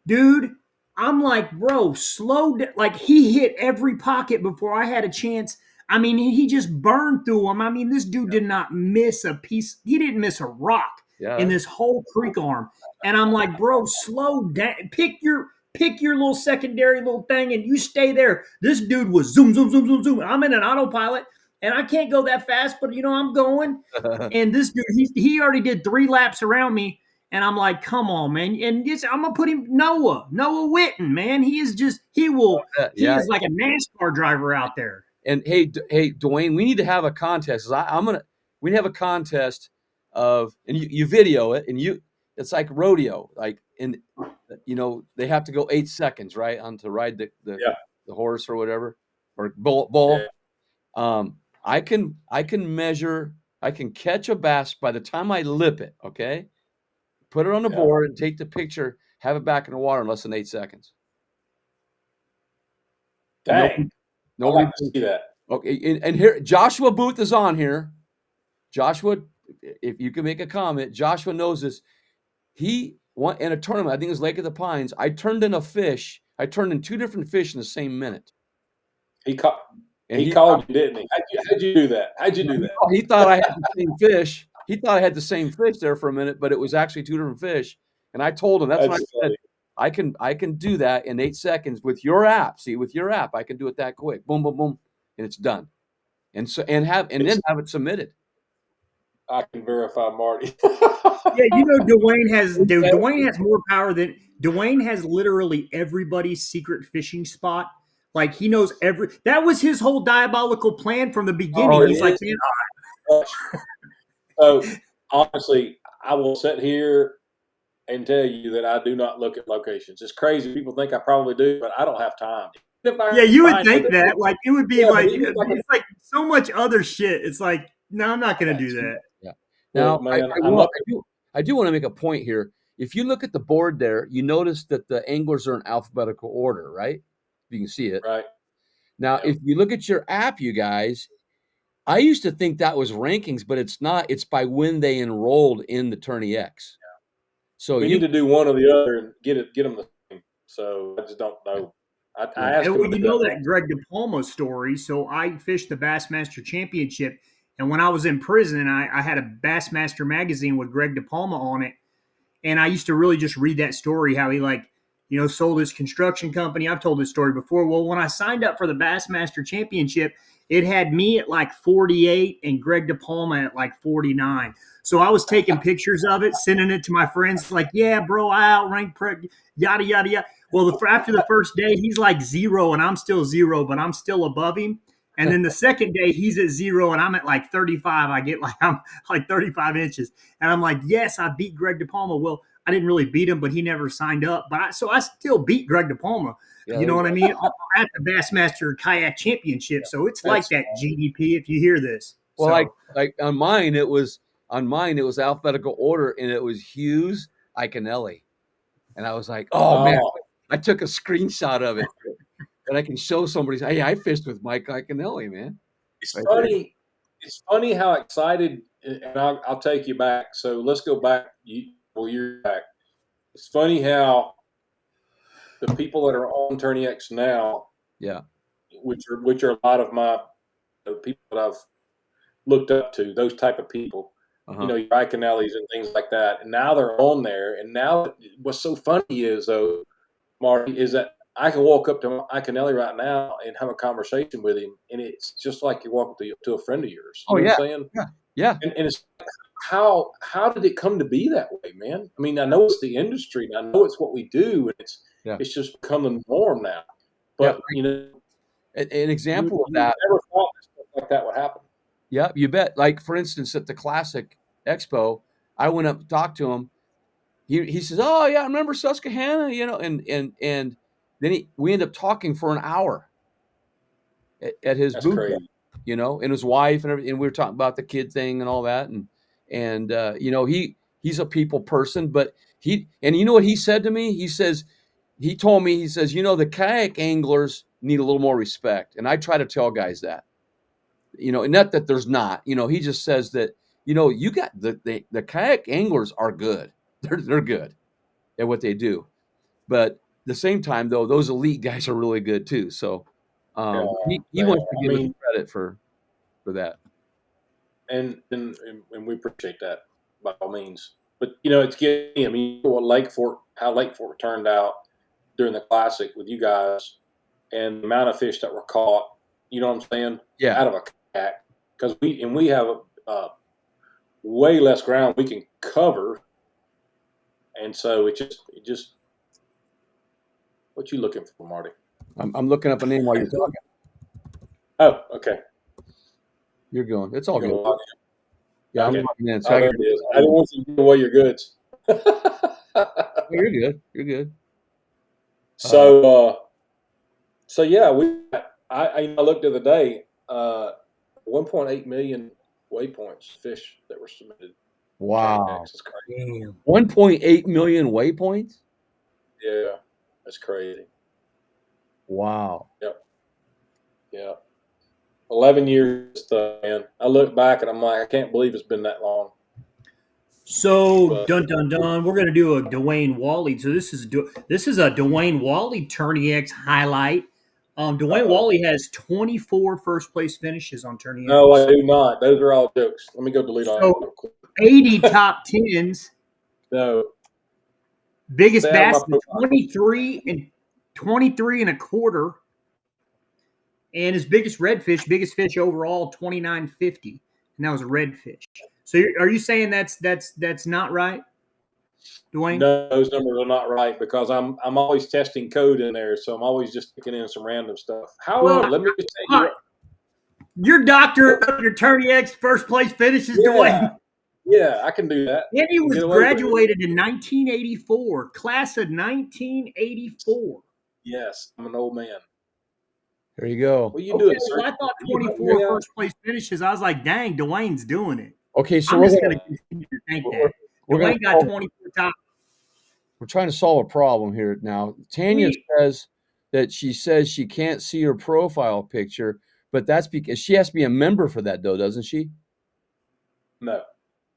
dude. I'm like, bro, slow down. Like, he hit every pocket before I had a chance. I mean, he just burned through them. I mean, this dude did not miss a piece. He didn't miss a rock in this whole creek arm. And I'm like, bro, slow down. Pick your little secondary little thing and you stay there. This dude was zoom, zoom, zoom, zoom, zoom. I'm in an autopilot and I can't go that fast, but, I'm going. And this dude, he already did 3 laps around me. And I'm like, come on, man. And I'm going to put him, Noah Whitten, man. He is like a NASCAR driver out there. And hey, Dwayne, we need to have a contest. We have a contest of, and you video it, and it's like rodeo. Like, and they have to go 8 seconds, right? To ride the horse or whatever, or bull. Yeah. I can measure, I can catch a bass by the time I lip it, okay? Put it on the board and take the picture, have it back in the water in less than 8 seconds. Dang. Nobody can see that. Okay. And here, Joshua Booth is on here. Joshua, if you can make a comment, Joshua knows this. He won in a tournament, I think it was Lake of the Pines. I turned in 2 different fish in the same minute. He called you, didn't he? How'd you do that? He thought I had the same fish. He thought I had the same fish there for a minute, but it was actually 2 different fish. And I told him, that's what I said. I can do that in 8 seconds with your app. See, with your app, I can do it that quick. Boom, boom, boom, and it's done. And then have it submitted. I can verify Marty. Dwayne has more power than Dwayne has literally everybody's secret fishing spot. Like, he knows that was his whole diabolical plan from the beginning. He's like, so honestly, I will sit here and tell you that I do not look at locations. It's crazy. People think I probably do, but I don't have time. Yeah, you would think that. Like it would be Yeah, like but even like it's like so much other shit. It's like, no, I'm not going to do that. Yeah. Now, Look, man, I do want to make a point here. If you look at the board there, you notice that the anglers are in alphabetical order, right? You can see it. right. Now, Yeah. if you look at your app, you guys, I used to think that was rankings, but it's not. It's by when they enrolled in the Tourney X. So We need to do one or the other and get them the same. So I just don't know. I asked And him well, to you do know that. that Greg DePalma story. So I fished the Bassmaster Championship, and when I was in prison, I had a Bassmaster magazine with Greg DePalma on it, and I used to really just read that story, how he sold his construction company. I've told this story before. Well, when I signed up for the Bassmaster Championship, it had me at like 48 and Greg DePalma at like 49. So I was taking pictures of it, sending it to my friends, like, yeah, bro, I outranked yada, yada, yada. Well, after the first day, he's like 0 and I'm still 0, but I'm still above him. And then the second day, he's at 0 and I'm at like 35. I'm like 35 inches. And I'm like, yes, I beat Greg DePalma. Well, I didn't really beat him, but he never signed up. So I still beat Greg DePalma. Yeah, You know what I mean? At the Bassmaster Kayak Championship. So it's like that GDP if you hear this. Well, So, like on mine, it was alphabetical order, and it was Hughes Iconelli, and I was like, oh man, I took a screenshot of it, and I can show somebody. Hey, I fished with Mike Iconelli, man. It's funny. It's funny how excited, and I'll take you back. So let's go back. You're back. It's funny how the people that are on Tourney X now, yeah, which are a lot of my people that I've looked up to, those type of people, your Iconellis and things like that. And now they're on there. And now what's so funny is, though, Marty, is that I can walk up to Iconelli right now and have a conversation with him, and it's just like you're walking to a friend of yours. You know what I'm saying? Yeah. And it's how did it come to be that way, man? I mean, I know it's the industry, and I know it's what we do, and it's just become the norm now. But an example of that. Never thought stuff like that would happen. Yeah, you bet. Like for instance, at the Classic Expo, I went up to talk to him. He says, "Oh yeah, I remember Susquehanna," and then we ended up talking for an hour at his booth, crazy. And his wife and everything. And we were talking about the kid thing and all that, and he's a people person, but you know what he said to me? He told me, the kayak anglers need a little more respect, and I try to tell guys that. And not that there's not, he just says that, you got the kayak anglers are good. They're good at what they do. But at the same time, though, those elite guys are really good too. So he wants to give us credit for that. And we appreciate that by all means. But, it's getting, how Lake Fork turned out during the Classic with you guys and the amount of fish that were caught, you know what I'm saying? Yeah. Out of a kayak. Because we have way less ground we can cover. And so it just what you looking for, Marty? I'm looking up a name while you're talking. Oh, okay. You're going. It's all good. Yeah, okay. I'm logging in. So there it is. I don't want you to give away your goods. You're good. You're good. So yeah, I looked the other day. 1.8 million waypoints fish that were submitted. Wow. 1.8 million waypoints? Yeah, that's crazy. Wow. Yep. Yeah. 11 years, man. I look back and I'm like, I can't believe it's been that long. So, dun dun dun, we're gonna do a Dwayne Wally. So this is a Dwayne Wally Tourney X highlight. Dwayne Wally has 24 first place finishes on Tourney X. No, I do not. Those are all jokes. Let me go delete all that real quick. 80 top 10s. No. Biggest bass 23 and a quarter. And his biggest fish overall, 29.50. And that was a redfish. So are you saying that's not right, Dwayne? No, those numbers are not right because I'm always testing code in there, so I'm always just sticking in some random stuff. However, let me just say your doctor of your Tourney X first place finishes, Dwayne. Yeah, I can do that. And he was graduated in 1984, class of 1984. Yes, I'm an old man. There you go. Well, you do it. Well, I thought 24 first place finishes. I was like, dang, Dwayne's doing it. Okay, so I'm we're just gonna, going to continue to think we're, that. we're Dwayne gonna got 24 top. we're trying to solve a problem here now. Tanya Sweet. says that she says she can't see her profile picture, but that's because she has to be a member for that, though, doesn't she? No.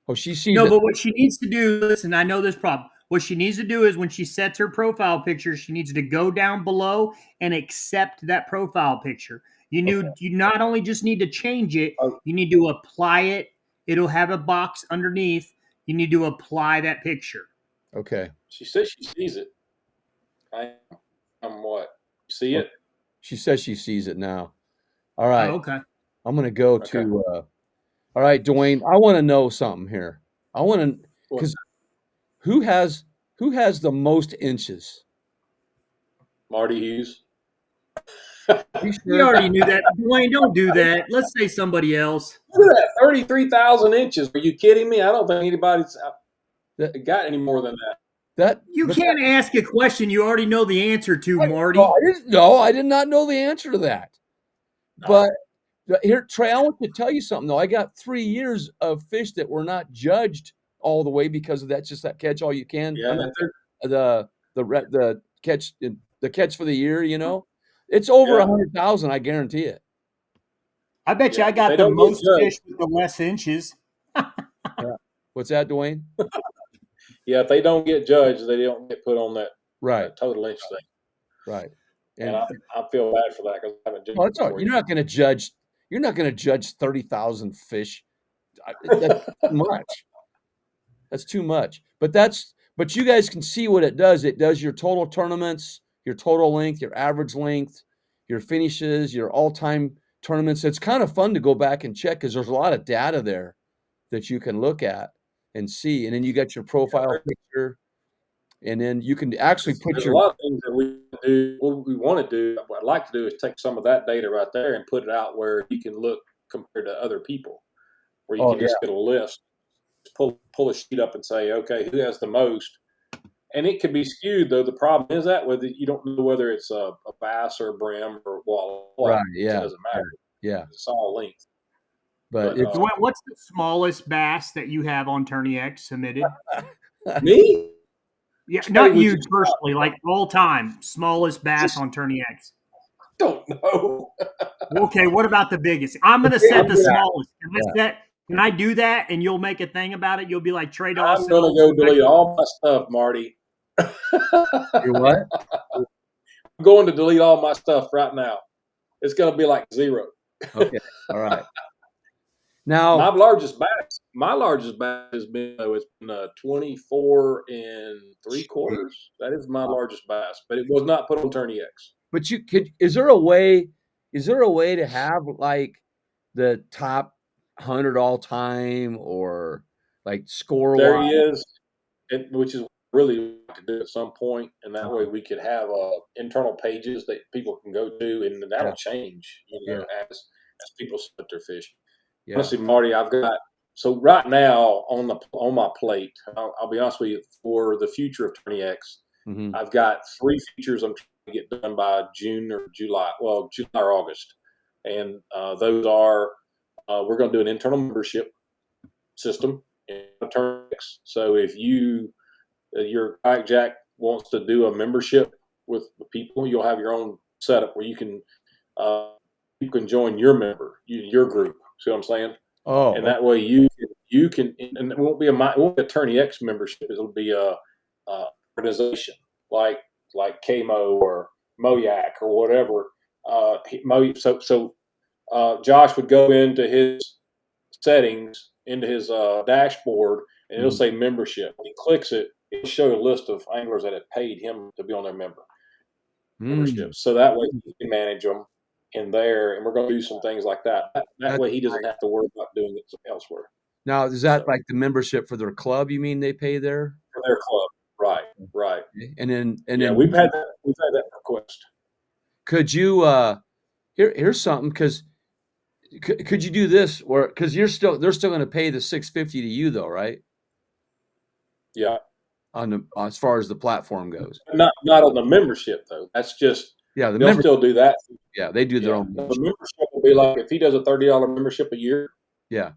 Oh, she sees No, it. but what she needs to do, listen, I know this problem. What she needs to do is when she sets her profile picture, she needs to go down below and accept that profile picture. You not only just need to change it, you need to apply it. It'll have a box underneath. You need to apply that picture. Okay. She says she sees it. I'm what? See it? She says she sees it now. All right. Oh, okay. I'm going to go to, all right, Dwayne, I want to know something here. I want to, because who has the most inches? Marty Hughes. You already knew that. Dwayne, don't do that. Let's say somebody else. Look at that, 33,000 inches. Are you kidding me? I don't think anybody's got any more than that. You can't ask a question you already know the answer to, Marty. I did not know the answer to that. No. But here, Trey, I want to tell you something, though. I got 3 years of fish that were not judged all the way because of that, just that catch all you can. Yeah, the catch for the year, you know. It's over 100,000, I guarantee it. I bet you I got the most fish with the less inches. What's that, Dwayne? Yeah, if they don't get judged, they don't get put on that total inch thing. Right. And I feel bad for that because I haven't judged. You're not going to judge. You're not going to judge 30,000 fish. That's too much. That's too much. But you guys can see what it does. It does your total tournaments, your total length, your average length, your finishes, your all-time tournaments. It's kind of fun to go back and check because there's a lot of data there that you can look at and see. And then you got your profile picture, and then you can actually put a lot of things that we do. What we want to do, what I'd like to do, is take some of that data right there and put it out where you can look compared to other people, where you can just get a list, pull a sheet up and say, okay, who has the most? And it could be skewed, though. The problem is that whether you don't know whether it's a bass or a brim or walleye, it doesn't matter. Yeah, it's all length. But what's the smallest bass that you have on Tourney X submitted? Me? Yeah, not you personally, like all time. Smallest bass on Tourney X. Don't know. Okay, what about the biggest? I'm going to set the smallest. Can I do that and you'll make a thing about it? You'll be like Trey Dawson. I'm going to go delete all my stuff, Marty. You what? I'm going to delete all my stuff right now. It's going to be like 0. Okay. All right. Now, my largest bass has been 24 3/4. That is my largest bass, but it was not put on Tourney X. But is there a way to have like the top 100 all time or like score? There he is, which is really to do at some point, and that way we could have internal pages that people can go to, and that'll change, as people set their fish. Yeah. Honestly, Marty, I've got right now on my plate. I'll be honest with you, for the future of Tourney X, I've got 3 features I'm trying to get done by June or July. Well, July or August, and those are we're going to do an internal membership system in Tourney X. So if your kayak jack wants to do a membership with the people, you'll have your own setup where you can join your your group. See what I'm saying? Oh, and that way you can, and it won't be a Tourney X membership. It'll be a organization like KMO or Moyak or whatever. Josh would go into his settings, into his dashboard, and it'll say membership. When he clicks it, it'll show a list of anglers that have paid him to be on their membership. So that way he can manage them in there, and we're going to do some things like that. That way he doesn't have to worry about doing it elsewhere. Now, is that like the membership for their club? You mean they pay there? For their club, right. And then we've had that request. Could you here's something, because could you do this, or because they're still going to pay the $650 to you though, right? Yeah. As far as the platform goes. Not on the membership though. That's just Yeah, the They'll member, still do that. yeah, they do their Yeah. own. The membership will be like if he does a $30 membership a year, Yeah,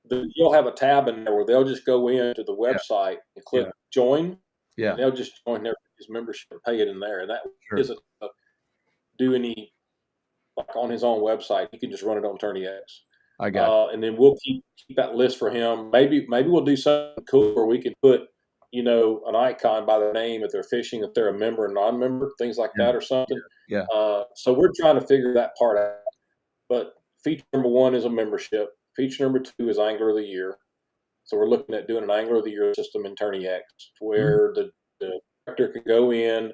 then you'll have a tab in there where they'll just go into the yeah, website and click yeah, join, yeah, and they'll just join his membership and pay it in there. And that sure. isn't do any like on his own website. He can just run it on TourneyX. I got And then we'll keep that list for him. Maybe we'll do something cool where we can put, an icon by their name if they're fishing, if they're a member or non-member, things like yeah, that or something. yeah, So we're trying to figure that part out. But feature number 1 is a membership. Feature number 2 is Angler of the Year. So we're looking at doing an Angler of the Year system in TourneyX where the director can go in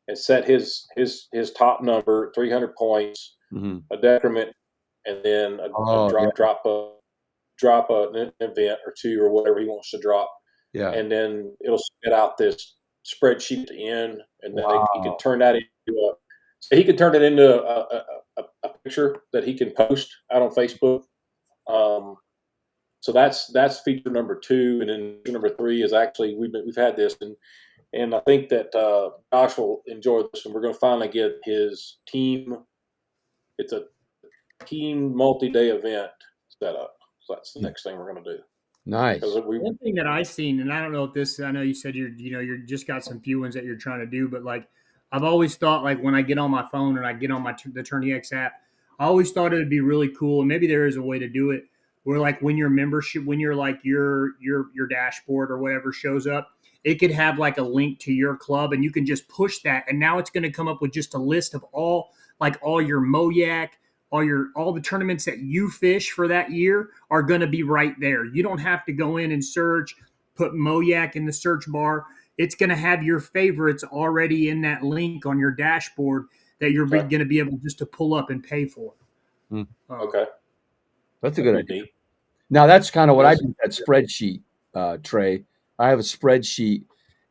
and set his top number, 300 points, mm-hmm. a decrement, and then drop an event or 2 or whatever he wants to drop. Yeah, And then it'll spit out this spreadsheet at the end, and then he can wow, turn that into he can turn it into a picture that he can post out on Facebook. So that's feature number 2, and then feature number 3 is actually we've had this, and I think that Josh will enjoy this, and we're going to finally get his team. It's a team multi-day event set up. So that's the next thing we're going to do. nice. One thing that I've seen, and I don't know if this, I know you said you're just got some few ones that you're trying to do, but like I've always thought, like when I get on my phone and I get on the TourneyX app, I always thought it would be really cool, and maybe there is a way to do it where like when your like your dashboard or whatever shows up, it could have like a link to your club, and you can just push that, and now it's going to come up with just a list of all your MOYAC. All the tournaments that you fish for that year are going to be right there. You don't have to go in and search, put MOYAC in the search bar. It's going to have your favorites already in that link on your dashboard that you're going to be able just to pull up and pay for. Okay. That's a good idea. Now that's kind of what I do with that spreadsheet, Trey. I have a spreadsheet,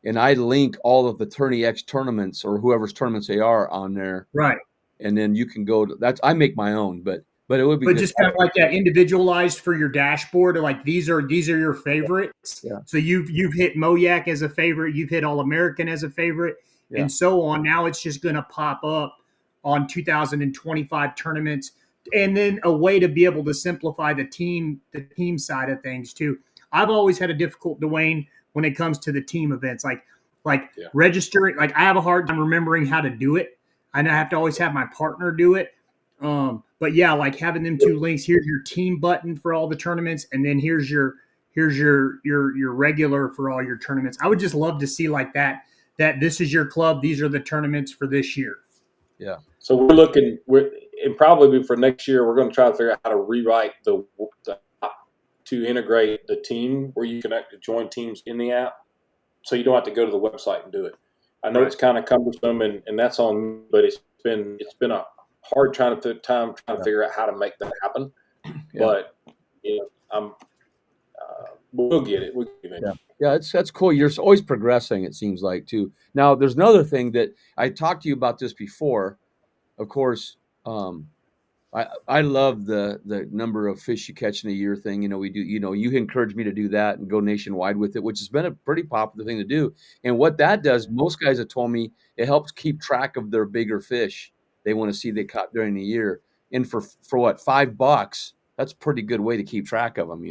and I link all of the TourneyX tournaments or whoever's tournaments they are on there. Right. And then you can go to that's. I make my own, but it would be. But just kind of like that individualized for your dashboard. Like these are your favorites. Yeah. So you've hit MOYAC as a favorite. You've hit All American as a favorite, and so on. Now it's just going to pop up on 2025 tournaments, and then a way to be able to simplify the team side of things too. I've always had a difficult, Dwayne, when it comes to the team events, like registering. Like I have a hard time remembering how to do it. And I have to always have my partner do it. But yeah, like having them 2 links. Here's your team button for all the tournaments, and then here's your regular for all your tournaments. I would just love to see like that this is your club. These are the tournaments for this year. Yeah. So and probably for next year, we're going to try to figure out how to rewrite the to integrate the team where you can actually join teams in the app, so you don't have to go to the website and do it. I know it's kind of cumbersome, and that's on me, but it's been a hard trying to figure out how to make that happen. Yeah. But we'll get it. We'll get it. Yeah, that's cool. You're always progressing. It seems like too. Now, there's another thing that I talked to you about this before. Of course, I love the number of fish you catch in a year thing. We do. You encourage me to do that and go nationwide with it, which has been a pretty popular thing to do. And what that does, most guys have told me, it helps keep track of their bigger fish they want to see they caught during the year. And for what, $5, that's a pretty good way to keep track of them.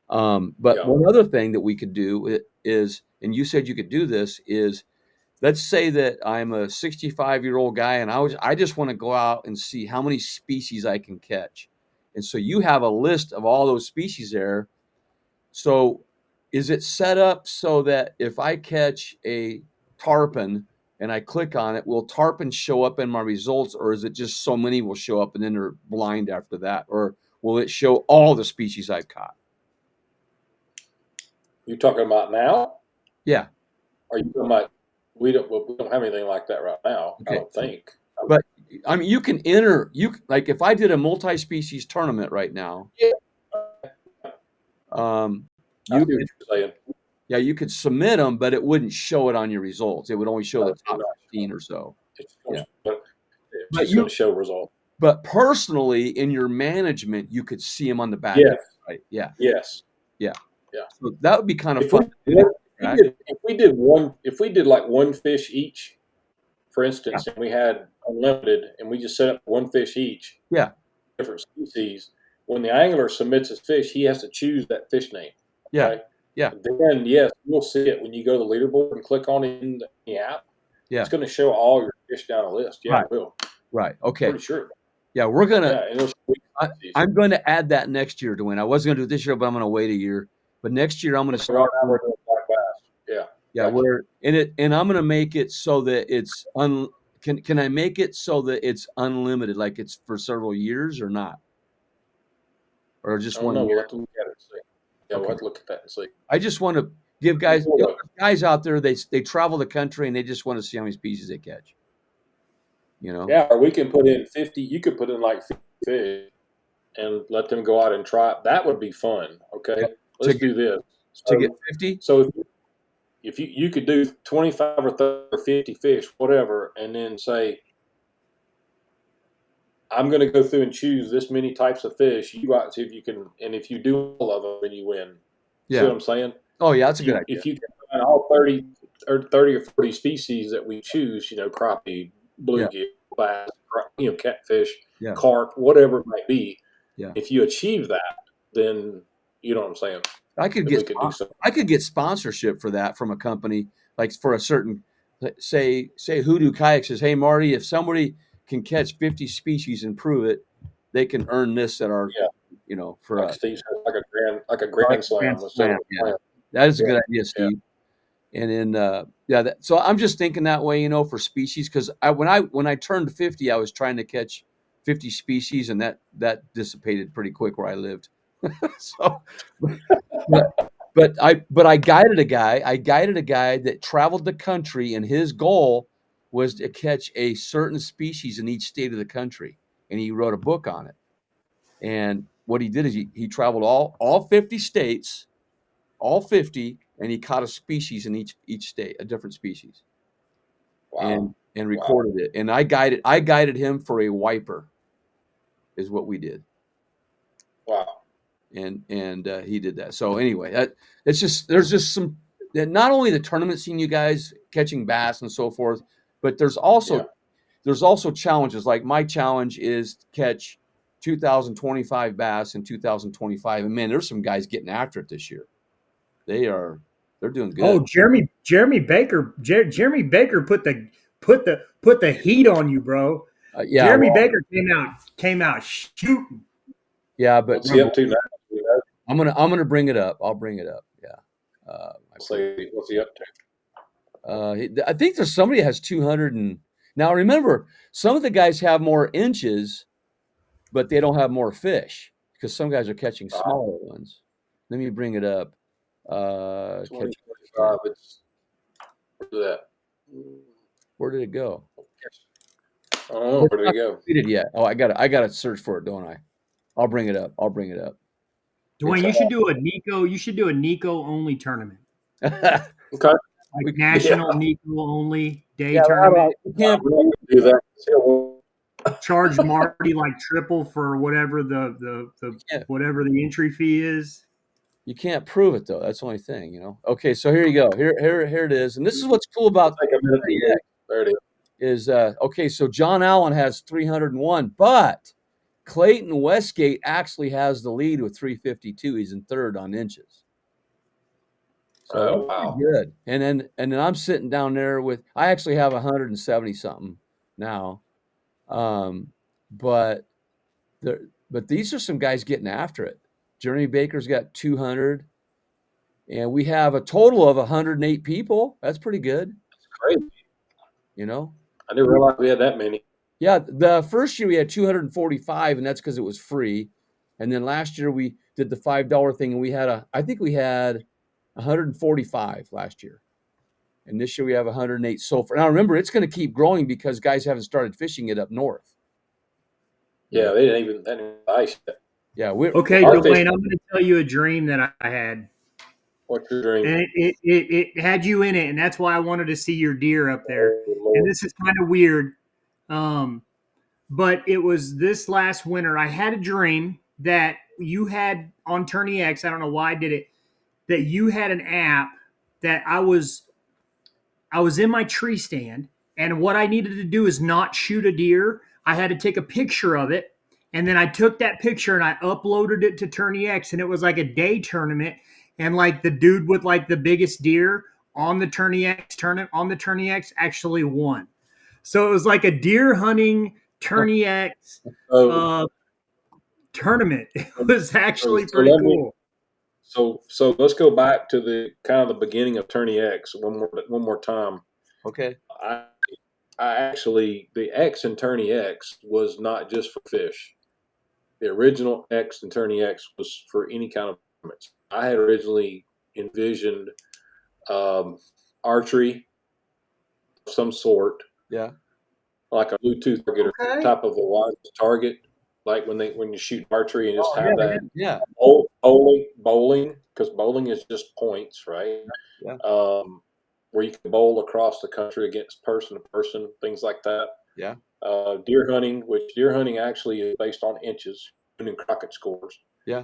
But one other thing that we could do is, and you said you could do this, is let's say that I'm a 65-year-old guy and I just want to go out and see how many species I can catch. And so you have a list of all those species there. So is it set up so that if I catch a tarpon and I click on it, will tarpon show up in my results, or is it just so many will show up and then they're blind after that? Or will it show all the species I've caught? You talking about now? Yeah. Are you talking about we don't have anything like that right now? Okay. I don't think. But I mean, you can like if I did a multi-species tournament right now. You could submit them, but it wouldn't show it on your results. It would only show the top 15 or so. But you show results. But personally, in your management, you could see them on the back. Yes. Right. Yeah. Yes. Yeah. Yeah. So that would be kind of fun. If we did like one fish each for instance, and we had unlimited, and we just set up one fish each. Yeah. Different species. When the angler submits his fish, he has to choose that fish name. Yeah. Okay? Yeah. Then, yes, you'll see it when you go to the leaderboard and click on it in the app. Yeah. It's going to show all your fish down a list. Yeah, Right. it will. Right. Okay. Pretty sure. Yeah, we're gonna. Yeah, and it'll show species. I'm going to add that next year, Dwayne. I was going to do it this year, but I'm going to wait a year. But next year, I'm going to Right start. now we're doing black bass. Yeah. Yeah, Gotcha. we're in it, and I'm going to make it so that it's Can I make it so that it's unlimited, like it's for several years, or not, or just I don't one know. We'll year? have to look at it and see. Yeah, we'll have to look at that and see. I just want to give guys guys out there. They travel the country and they just want to see how many species they catch. You know. Yeah, or we can put in 50. You could put in like 50 fish and let them go out and try it. That would be fun. Okay, let's do this. To get 50. So if you could do 25 or 30 or 50 fish, whatever, and then say, I'm going to go through and choose this many types of fish. You go out and see if you can, and if you do all of them, then you win. Yeah. See what I'm saying? Oh yeah, that's a good idea. If you can find all 30 or 40 species that we choose, crappie, bluegill, bass, catfish, carp, whatever it might be. Yeah. If you achieve that, then you know what I'm saying. I could get sponsorship for that from a company, like for a certain, say Hoodoo Kayak says, hey Marty, if somebody can catch 50 species and prove it, they can earn this at our, for like us. Steve says, like a grand slam. Yeah. That is a good idea, Steve. Yeah. And then so I'm just thinking that way, for species, because when I turned 50, I was trying to catch 50 species, and that dissipated pretty quick where I lived. So, but I guided a guy. I guided a guy that traveled the country, and his goal was to catch a certain species in each state of the country, and he wrote a book on it. And what he did is he traveled all 50 states, all 50, and he caught a species in each state, a different species. Wow. And recorded it. And I guided him for a wiper, is what we did. Wow. And he did that. So anyway, there's just some, not only the tournament scene, you guys catching bass and so forth, but there's also challenges. Like my challenge is to catch 2025 bass in 2025. And man, there's some guys getting after it this year. They're doing good. Oh, Jeremy Baker put the heat on you, bro. Jeremy Baker came out shooting. Yeah, but what's he up to now? I'm gonna bring it up. I'll bring it up. Yeah. What's he up to? I think there's somebody that has 200 and now remember, some of the guys have more inches, but they don't have more fish because some guys are catching smaller ones. Let me bring it up. 2025. Where's that? Where did it go? I don't know. Where did it go? Completed yet? Oh, I gotta search for it, don't I? I'll bring it up. Dwayne, you should do a Nico. You should do a Nico only tournament. Okay. Like national Nico only day tournament. You can't do that. Charge Marty like triple for whatever the whatever the entry fee is. You can't prove it though. That's the only thing, Okay, so here you go. Here it is. And this is what's cool about there it is. Okay, so John Allen has 301, but Clayton Westgate actually has the lead with 352. He's in third on inches. So wow. Good. And then I'm sitting down there I actually have 170 something now. But these are some guys getting after it. Jeremy Baker's got 200, and we have a total of 108 people. That's pretty good. That's crazy. I didn't realize we had that many. Yeah, the first year we had 245, and that's because it was free. And then last year we did the $5 thing, and I think we had 145 last year. And this year we have 108 so far. Now remember, it's going to keep growing because guys haven't started fishing it up north. Yeah, they didn't even ice yet. Yeah. Okay, Dwayne, I'm going to tell you a dream that I had. What's your dream? And it had you in it, and that's why I wanted to see your deer up there. And this is kind of weird. But it was this last winter. I had a dream that you had on Tourney X. I don't know why I did it. That you had an app that I was in my tree stand, And what I needed to do is not shoot a deer. I had to take a picture of it. And then I took that picture and I uploaded it to Tourney X, and it was like a day tournament. And like the dude with like the biggest deer on the Tourney X actually won. So it was like a deer hunting Tourney X tournament. It was actually pretty cool. So let's go back to the kind of the beginning of Tourney X one more time. Okay. I actually, the X in Tourney X was not just for fish. The original X in Tourney X was for any kind of tournaments. I had originally envisioned archery of some sort. Yeah. Like a Bluetooth target or type of a wireless target. Like when you shoot archery and just have that. Yeah. Bowling, because bowling is just points, right? Yeah. Where you can bowl across the country against person to person, things like that. Yeah. Deer hunting, which deer hunting actually is based on inches and Crockett scores. Yeah.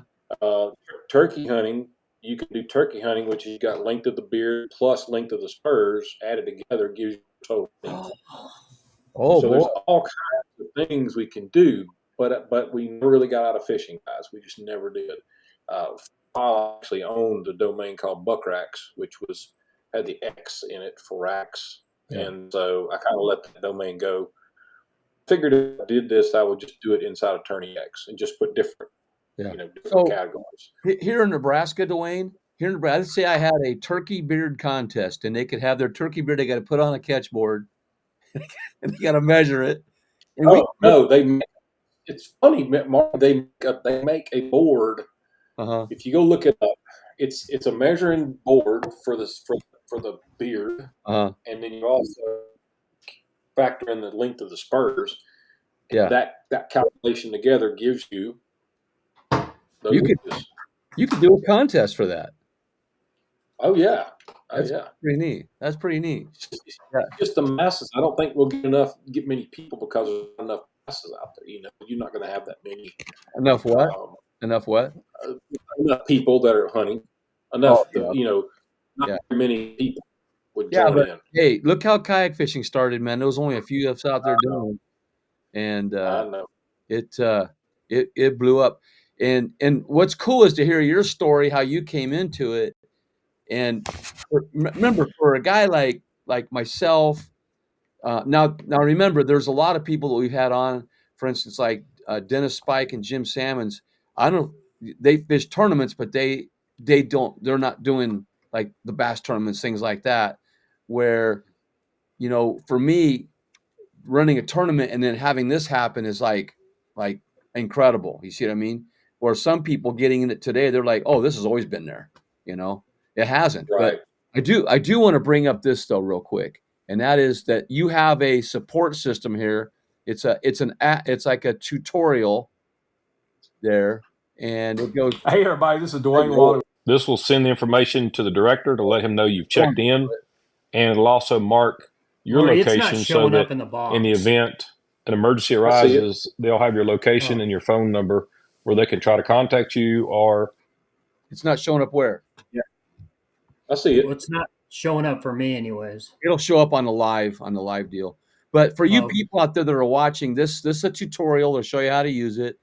Turkey hunting, you can do turkey hunting, which you got length of the beard plus length of the spurs added together gives you total length. Oh, so there's all kinds of things we can do, but we never really got out of fishing, guys. We just never did. I actually owned a domain called Buckrax, which had the X in it for racks, and so I kind of let that domain go. Figured if I did this, I would just do it inside of Tourney X and just put different categories. Here in Nebraska, Dwayne, let's say I had a turkey beard contest, and they could have their turkey beard. They got to put on a catch board, and they got to measure it. And it's funny, Mark. They make a board. If you go look it up, it's a measuring board for the beard, and then you also factor in the length of the spurs. Yeah, that calculation together gives you. You could do a contest for that. Oh yeah, that's pretty neat. That's pretty neat. Just the masses. I don't think we'll get many people because there's not enough masses out there. You're not going to have that many. Enough what? Enough what? Enough people that are hunting. Enough, not very many people would join in. Hey, look how kayak fishing started, man. There was only a few of us out there doing it, and I know it blew up. And what's cool is to hear your story, how you came into it. And remember, for a guy like myself, now remember, there's a lot of people that we've had on, for instance, like Dennis Spike and Jim Salmons. They fish tournaments, but they're not doing like the bass tournaments, things like that, where, for me, running a tournament and then having this happen is like incredible. You see what I mean? Or some people getting in it today, they're like, oh, this has always been there. It hasn't. Right. But I do want to bring up this though real quick, and that is that you have a support system here. It's like a tutorial there, and it goes. Hey everybody, this is Dwayne Waller. This will send the information to the director to let him know you've checked in, and it'll also mark your location so that in the event an emergency arises, they'll have your location and your phone number where they can try to contact you. Or it's not showing up where? Yeah, I see it. Well, it's not showing up for me anyways. It'll show up on the live deal. But for you people out there that are watching, this is a tutorial. They'll show you how to use it,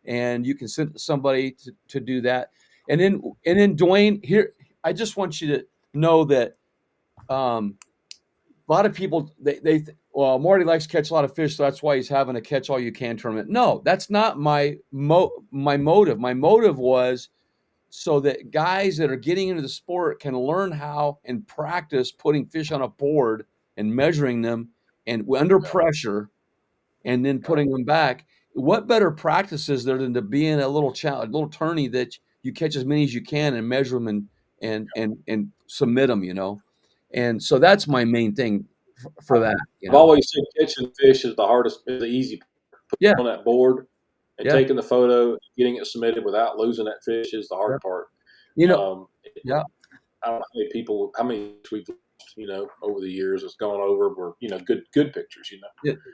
and you can send somebody to do that. And then Dwayne, here, I just want you to know that a lot of people Marty likes to catch a lot of fish, so that's why he's having a catch all you can tournament. No, that's not my motive. My motive was so that guys that are getting into the sport can learn how and practice putting fish on a board and measuring them and under pressure, and then putting them back. What better practice is there than to be in a little tourney that you catch as many as you can and measure them and submit them, And so that's my main thing for that. I've always said catching fish is the easy part. On that board and taking the photo, getting it submitted without losing that fish is the hard part. I don't know how many we've over the years it's gone over were good pictures.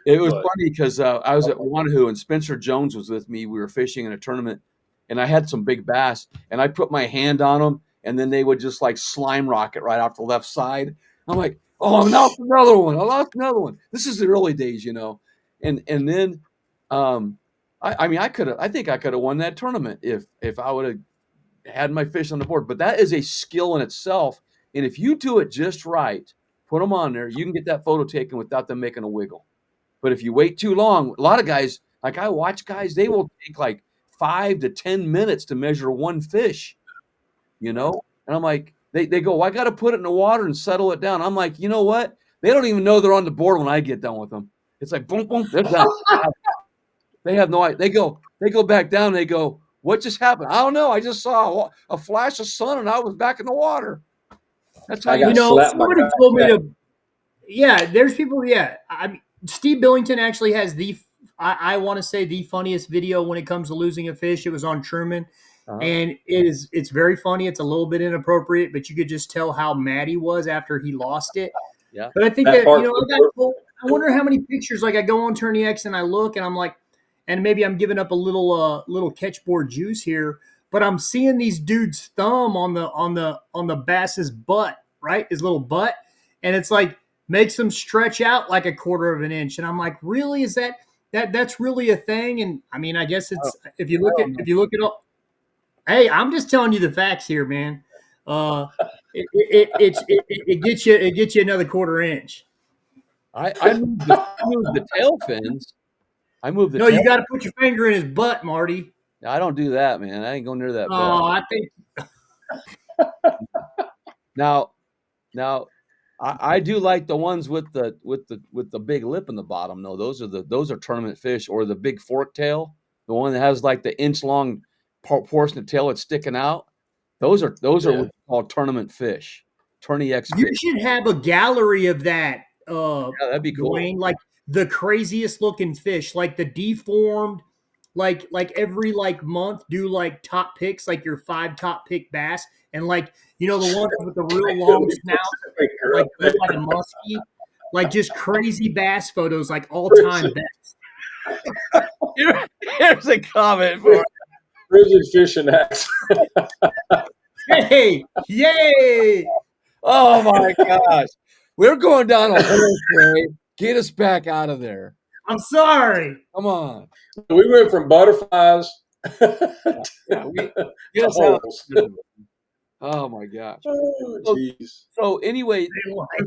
It was funny because I was at Wanahu and Spencer Jones was with me. We were fishing in a tournament, and I had some big bass, and I put my hand on them, and then they would just like slime rocket right off the left side. I'm like, Oh, I lost another one. This is the early days, you know. And then I think I could have won that tournament if I would have had my fish on the board. But that is a skill in itself. And if you do it just right, put them on there, you can get that photo taken without them making a wiggle. But if you wait too long, a lot of guys, like I watch guys, they will take like 5 to 10 minutes to measure one fish, you know? And I'm like, they go, well, I got to put it in the water and settle it down. I'm like, you know what? They don't even know they're on the board when I get done with them. It's like, boom, boom, they're done. They have no idea. They go back down and they go, what just happened? I don't know. I just saw a flash of sun and I was back in the water. That's how you know, somebody told me to, there's people, I mean, Steve Billington actually has I want to say the funniest video when it comes to losing a fish. It was on Truman. And it's very funny. It's a little bit inappropriate, but you could just tell how mad he was after he lost it. Yeah. But I think that you know, I wonder how many pictures. Like I go on Tourney X and I look, and I'm like, and maybe I'm giving up a little catchboard juice here, but I'm seeing these dudes' thumb on the bass's butt, right? His little butt, and it's like makes them stretch out like a quarter of an inch, and I'm like, really? Is that's really a thing? And I mean, I guess it's if you look at all. Hey, I'm just telling you the facts here, man. It gets you another quarter inch. I moved the tail fins. No, you got to put your finger in his butt, Marty. I don't do that, man. I ain't going near that. Oh, I think. Now, I do like the ones with the big lip in the bottom. No, those are tournament fish, or the big fork tail, the one that has like the inch long portion of tail that's sticking out. Those are what's called tournament fish. Tourney X. You should have a gallery of that. That'd be cool. Dwayne, like the craziest looking fish, like the deformed, like every month do like top picks, like your 5 top pick bass, and like the ones with the real long snout, like a muskie, like just crazy bass photos, like all time best. Here's a comment for Grizzly fishing axe. Hey, yay! Oh my gosh, we're going down a hole, Trey. Get us back out of there. I'm sorry. Come on. We went from butterflies. Get us out. Oh my gosh. Oh, so anyway,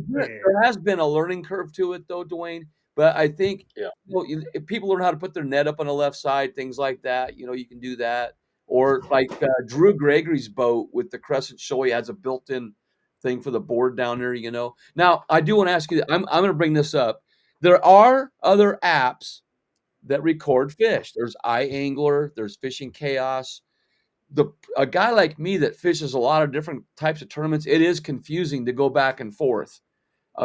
there has been a learning curve to it, though, Dwayne. But I think if people learn how to put their net up on the left side, things like that, you can do that. Or like Drew Gregory's boat with the Crescent Shoal, he has a built-in thing for the board down there. Now I do want to ask you. I'm going to bring this up. There are other apps that record fish. There's iAngler. There's Fishing Chaos. A guy like me that fishes a lot of different types of tournaments, it is confusing to go back and forth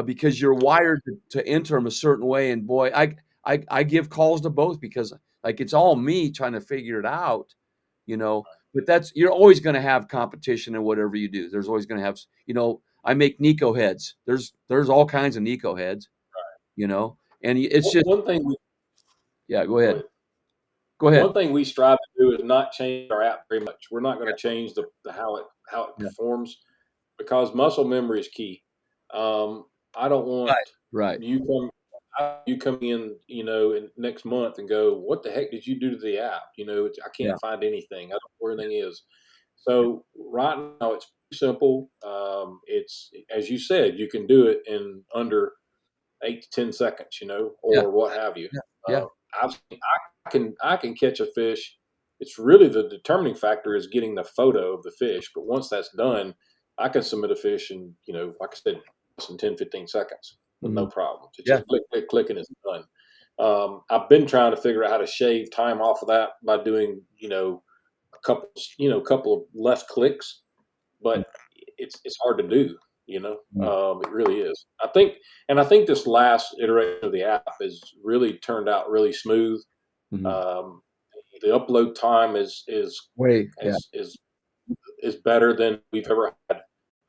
because you're wired to enter them a certain way. And boy, I give calls to both because like it's all me trying to figure it out, But you're always going to have competition in whatever you do. There's always going to have, I make Nico heads. There's all kinds of Nico heads, and it's just one thing. Go ahead. Go ahead. One thing we strive to do is not change our app very much. We're not going to change the how it performs because muscle memory is key. I don't want you come in, in next month and go, what the heck did you do to the app? I can't find anything. I don't know where anything is. So right now it's simple. It's, as you said, you can do it in under 8 to 10 seconds, or what have you. I can catch a fish. It's really the determining factor is getting the photo of the fish. But once that's done, I can submit a fish in, like I said, in 10, 15 seconds with no problem. It's just click, click, click, and it's done. I've been trying to figure out how to shave time off of that by doing, a couple of less clicks, but it's hard to do, it really is. I think this last iteration of the app has really turned out really smooth. The upload time is better than we've ever had.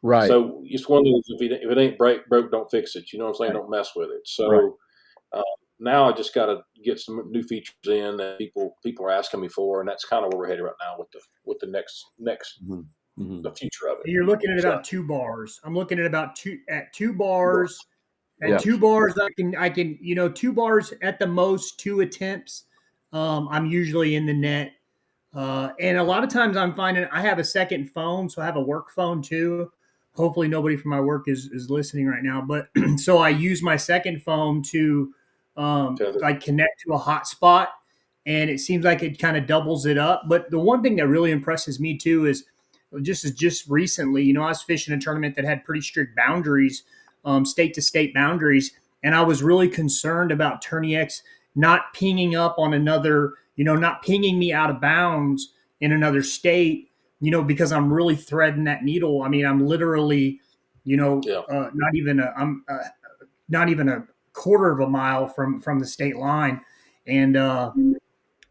Right. So it's one of those, if it ain't broke, don't fix it. You know what I'm saying? Don't mess with it. So now I just got to get some new features in that people are asking me for, and that's kind of where we're headed right now with the next the future of it. You're looking at about 2 bars. I'm looking at about two bars. At 2 bars, I can, 2 bars at the most, 2 attempts. I'm usually in the net. And a lot of times I'm finding I have a second phone. So I have a work phone too. Hopefully nobody from my work is listening right now, but so I use my second phone to like connect to a hotspot, and it seems like it kind of doubles it up. But the one thing that really impresses me too is just recently, I was fishing a tournament that had pretty strict boundaries, state to state boundaries. And I was really concerned about Tourney X not pinging up on another, not pinging me out of bounds in another state, because I'm really threading that needle. I mean, I'm literally, not even a quarter of a mile from the state line. And,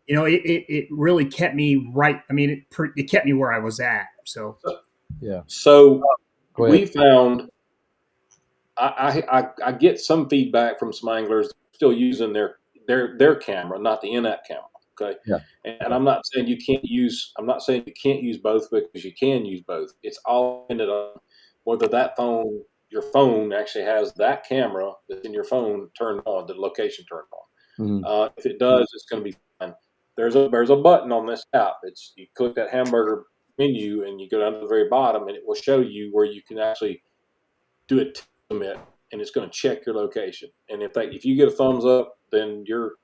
it really kept me right. I mean, it kept me where I was at. So, yeah. So we found, I get some feedback from some anglers still using their camera, not the in-app camera. Okay. Yeah. And I'm not saying you can't use both, because you can use both. It's all dependent on whether your phone actually has that camera that's in your phone turned on, the location turned on. Mm-hmm. If it does, it's going to be fine. There's a button on this app. You click that hamburger menu and you go down to the very bottom, and it will show you where you can actually do a submit, and it's going to check your location. And if you get a thumbs up, then you're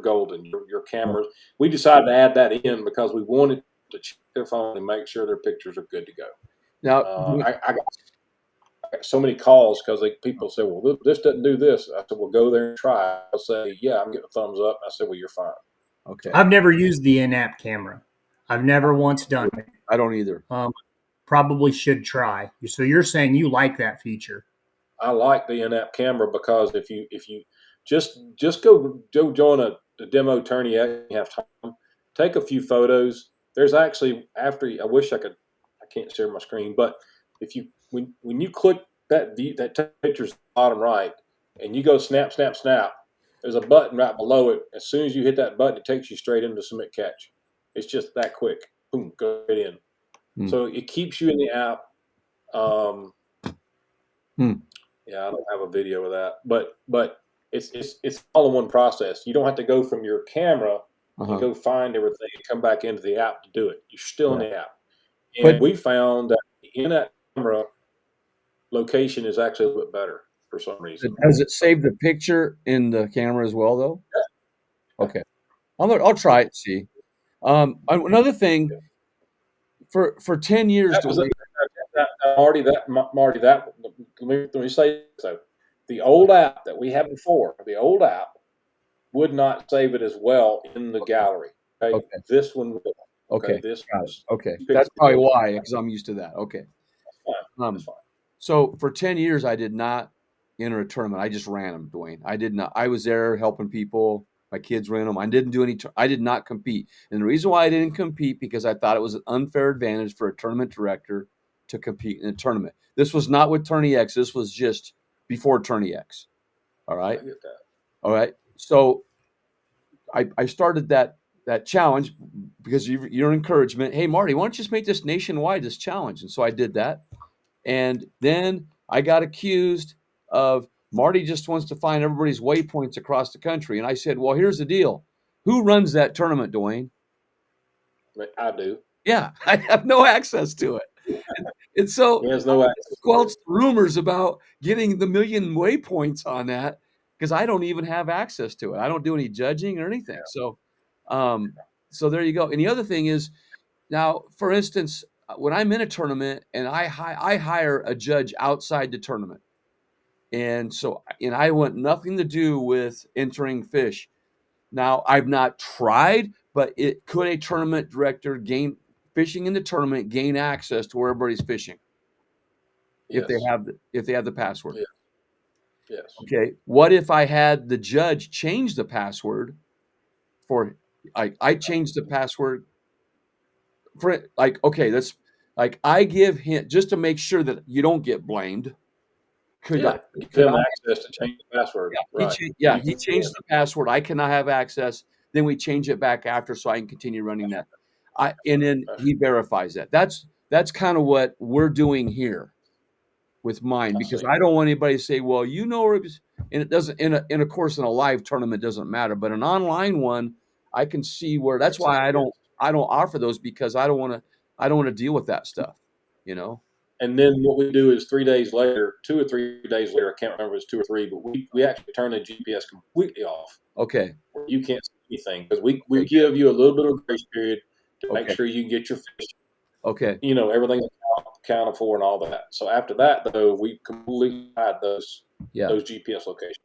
golden. Your cameras. We decided to add that in because we wanted to check their phone and make sure their pictures are good to go. Now, I got so many calls because people say, "Well, this doesn't do this." I said, "Well, go there and try." I'll say, "Yeah, I'm getting a thumbs up." I said, "Well, you're fine." Okay. I've never used the in-app camera. I've never once done it. I don't either. Probably should try. So you're saying you like that feature? I like the in-app camera because if you just go join a demo tourney, you have time, take a few photos. There's actually I wish I can't share my screen, but when you click that picture's bottom right, and you go snap, snap, snap, there's a button right below it. As soon as you hit that button, it takes you straight into submit catch. It's just that quick. Boom, go right in. So it keeps you in the app. Yeah, I don't have a video of that, but it's all in one process. You don't have to go from your camera and go find everything and come back into the app to do it. You're still in the app. And we found that the in-app camera location is actually a little bit better for some reason. Does it save the picture in the camera as well, though? Yeah. Okay. I'll try it. See. Another thing. For 10 years, Marty, let me say so. The old app that we had before, the old app would not save it as well in the gallery. Okay. This one will. Okay. Okay. That's probably why, because I'm used to that. Okay. That's fine. So for 10 years, I did not enter a tournament. I just ran them, Dwayne. I did not. I was there helping people. My kids ran them. I didn't do any. I did not compete. And the reason why I didn't compete, because I thought it was an unfair advantage for a tournament director to compete in a tournament. This was not with Tourney X. This was just before Tourney X. All right. I get that. All right. So I started that challenge because your encouragement. Hey, Marty, why don't you just make this nationwide, this challenge? And so I did that. And then I got accused of Marty just wants to find everybody's waypoints across the country. And I said, well, here's the deal. Who runs that tournament, Dwayne? I do. Yeah, I have no access to it. And so there's no access. Squelched rumors about getting the million waypoints on that because I don't even have access to it. I don't do any judging or anything. So there you go. And the other thing is now, for instance, when I'm in a tournament and I hire a judge outside the tournament, and I want nothing to do with entering fish. Now, I've not tried, but could a tournament director gain access to where everybody's fishing if they have the password? Yes. Okay. What if I had the judge change the password for I changed the password for I give him just to make sure that you don't get blamed. Could I have access to change the password? Yeah, he changed the password. I cannot have access. Then we change it back after so I can continue running that. And then he verifies that. That's kind of what we're doing here. with mine, because I don't want anybody to say, well, you know, and it doesn't, in a course, in a live tournament, doesn't matter, but an online one, I can see where, that's why I don't offer those, because I don't want to deal with that stuff, you know? And then what we do is 3 days later, 2 or 3 days later, I can't remember if it's 2 or 3, but we actually turn the GPS completely off. Okay. Where you can't see anything, because we give you a little bit of grace period to make sure you can get your fish. Okay. You know, everything's accounted for and all that. So after that, though, we completely hide those GPS locations.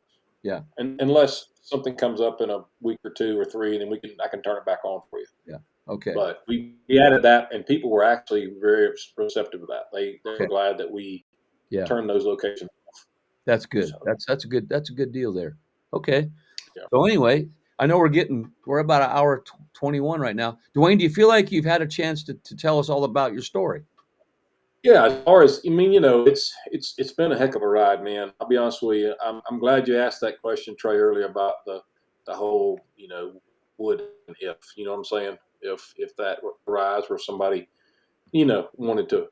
Yeah. And unless something comes up in a week or 2 or 3, then I can turn it back on for you. Yeah. Okay. But we added that, and people were actually very receptive to that. They were glad that we turned those locations off. That's good. So, that's a good deal there. Okay. Yeah. So anyway, I know we're about an hour 21 right now. Dwayne, do you feel like you've had a chance to tell us all about your story? Yeah, as far as, I mean, you know, it's been a heck of a ride, man. I'll be honest with you. I'm glad you asked that question, Trey, earlier about the whole, you know, would and if, you know what I'm saying? If that arise where somebody, you know, wanted to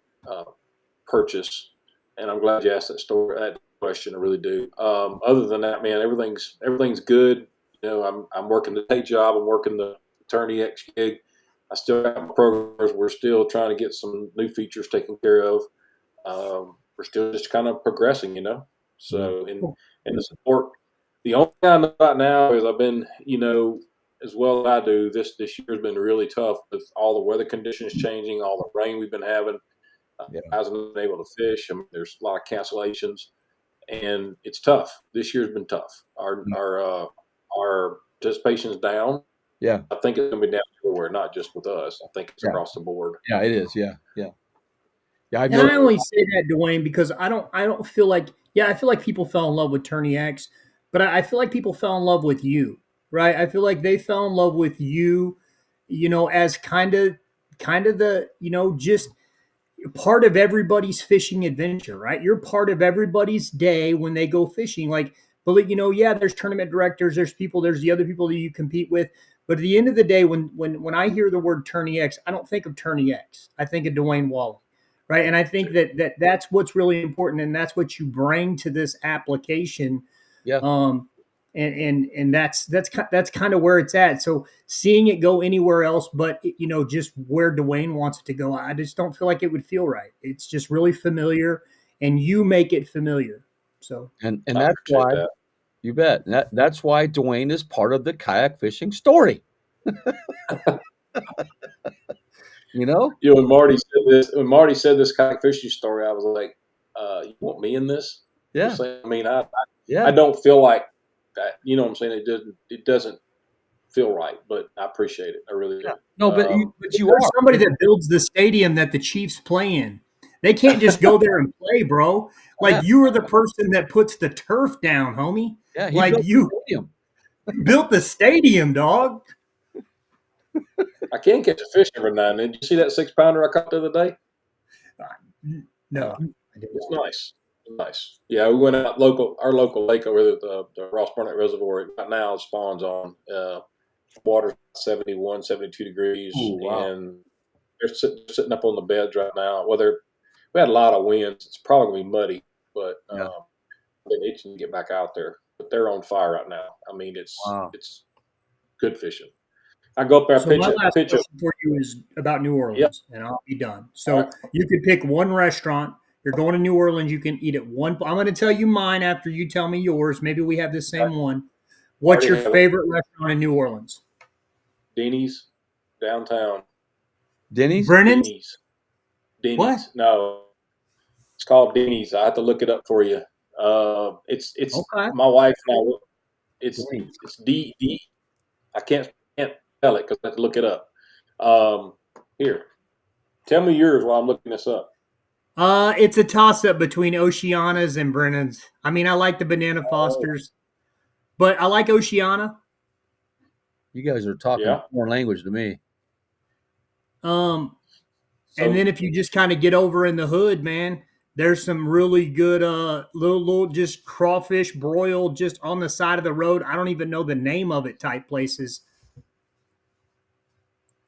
purchase, and I'm glad you asked that question. I really do. Other than that, man, everything's good. You know, I'm working the day job. I'm working the Turny X gig. I still got my programs. We're still trying to get some new features taken care of. We're still just kind of progressing, you know. So in the support, the only thing I know about now is I've been, you know, as well as I do, this year's been really tough with all the weather conditions changing, all the rain we've been having. I haven't been able to fish. I mean, there's a lot of cancellations, and it's tough. This year's been tough. Our participation's down. Yeah, I think it's going to be down everywhere, not just with us. I think it's across the board. Yeah, it is. Yeah. And I only say that, Dwayne, because I don't feel like, I feel like people fell in love with Turny X, but I feel like people fell in love with you, right? I feel like they fell in love with you, you know, as kind of the, you know, just part of everybody's fishing adventure, right? You're part of everybody's day when they go fishing. Like, but you know, there's tournament directors, there's the other people that you compete with. But at the end of the day, when I hear the word Turny X, I don't think of Turny X. I think of Dwayne Wally, right? And I think that's what's really important, and that's what you bring to this application. Yeah. And that's kind of where it's at. So seeing it go anywhere else, but you know, just where Dwayne wants it to go, I just don't feel like it would feel right. It's just really familiar, and you make it familiar. So and that's why you bet that's why Dwayne is part of the kayak fishing story. You know, when Marty said this kayak fishing story, I was like, "You want me in this?" Yeah. I mean, I don't feel like that. You know what I'm saying? It doesn't feel right, but I appreciate it. I really do. No, but you are somebody that builds the stadium that the Chiefs play in. They can't just go there and play, bro. Like you are the person that puts the turf down, homie. Yeah, like you built the stadium, dog. I can catch a fish every now and then. Did you see that 6-pounder I caught the other day? No, it's nice. Nice. Yeah, we went out our local lake over there, the Ross Barnett Reservoir. Right now it spawns on water 71, 72 degrees. Ooh, wow. And they're sitting up on the beds right now. We had a lot of winds. It's probably going to be muddy, but they can get back out there. But they're on fire right now. I mean, it's good fishing. I go up there. So my last question for you is about New Orleans, and I'll be done. So you could pick one restaurant. You're going to New Orleans. You can eat at one. I'm going to tell you mine after you tell me yours. Maybe we have the same one. What's your favorite restaurant in New Orleans? Denny's, downtown. Denny's? Brennan's? Denny's. What? No, it's called Denny's. I have to look it up for you. It's okay. My wife and I. It's D. I can't tell it because I have to look it up. Here, tell me yours while I'm looking this up. It's a toss-up between Oceana's and Brennan's. I mean, I like the Banana Fosters, but I like Oceana. You guys are talking foreign language to me. And then if you just kind of get over in the hood, man, there's some really good little just crawfish broiled just on the side of the road. I don't even know the name of it type places.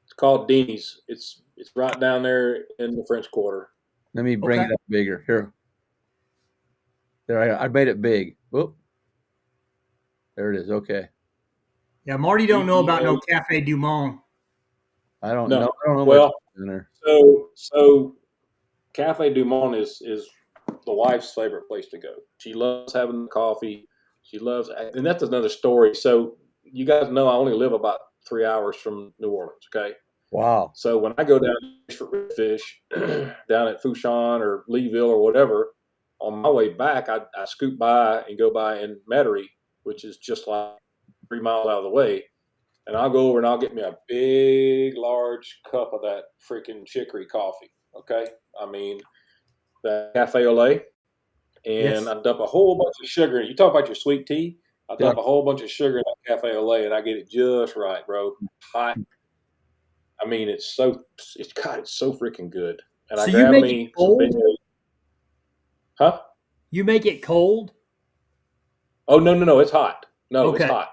It's called Denny's. It's right down there in the French Quarter. Let me bring it up bigger here. There, I made it big. Whoop. There it is. Okay. Yeah, Marty don't know about no Cafe Du Monde. I don't know. I don't know well, in there. So Cafe Du Monde is the wife's favorite place to go. She loves having the coffee. She loves, and that's another story. So you guys know I only live about 3 hours from New Orleans. Okay. Wow. So when I go down for redfish down at Fouchon or Leeville or whatever, on my way back, I scoot by and go by in Metairie, which is just like 3 miles out of the way. And I'll go over and I'll get me a big, large cup of that freaking chicory coffee. Okay. I mean, the cafe au lait. And I dump a whole bunch of sugar in it. You talk about your sweet tea. I dump a whole bunch of sugar in that cafe au lait and I get it just right, bro. Hot. I mean, it's so freaking good. And so I grab me some big. Huh? You make it cold? Oh no, it's hot. No, it's hot.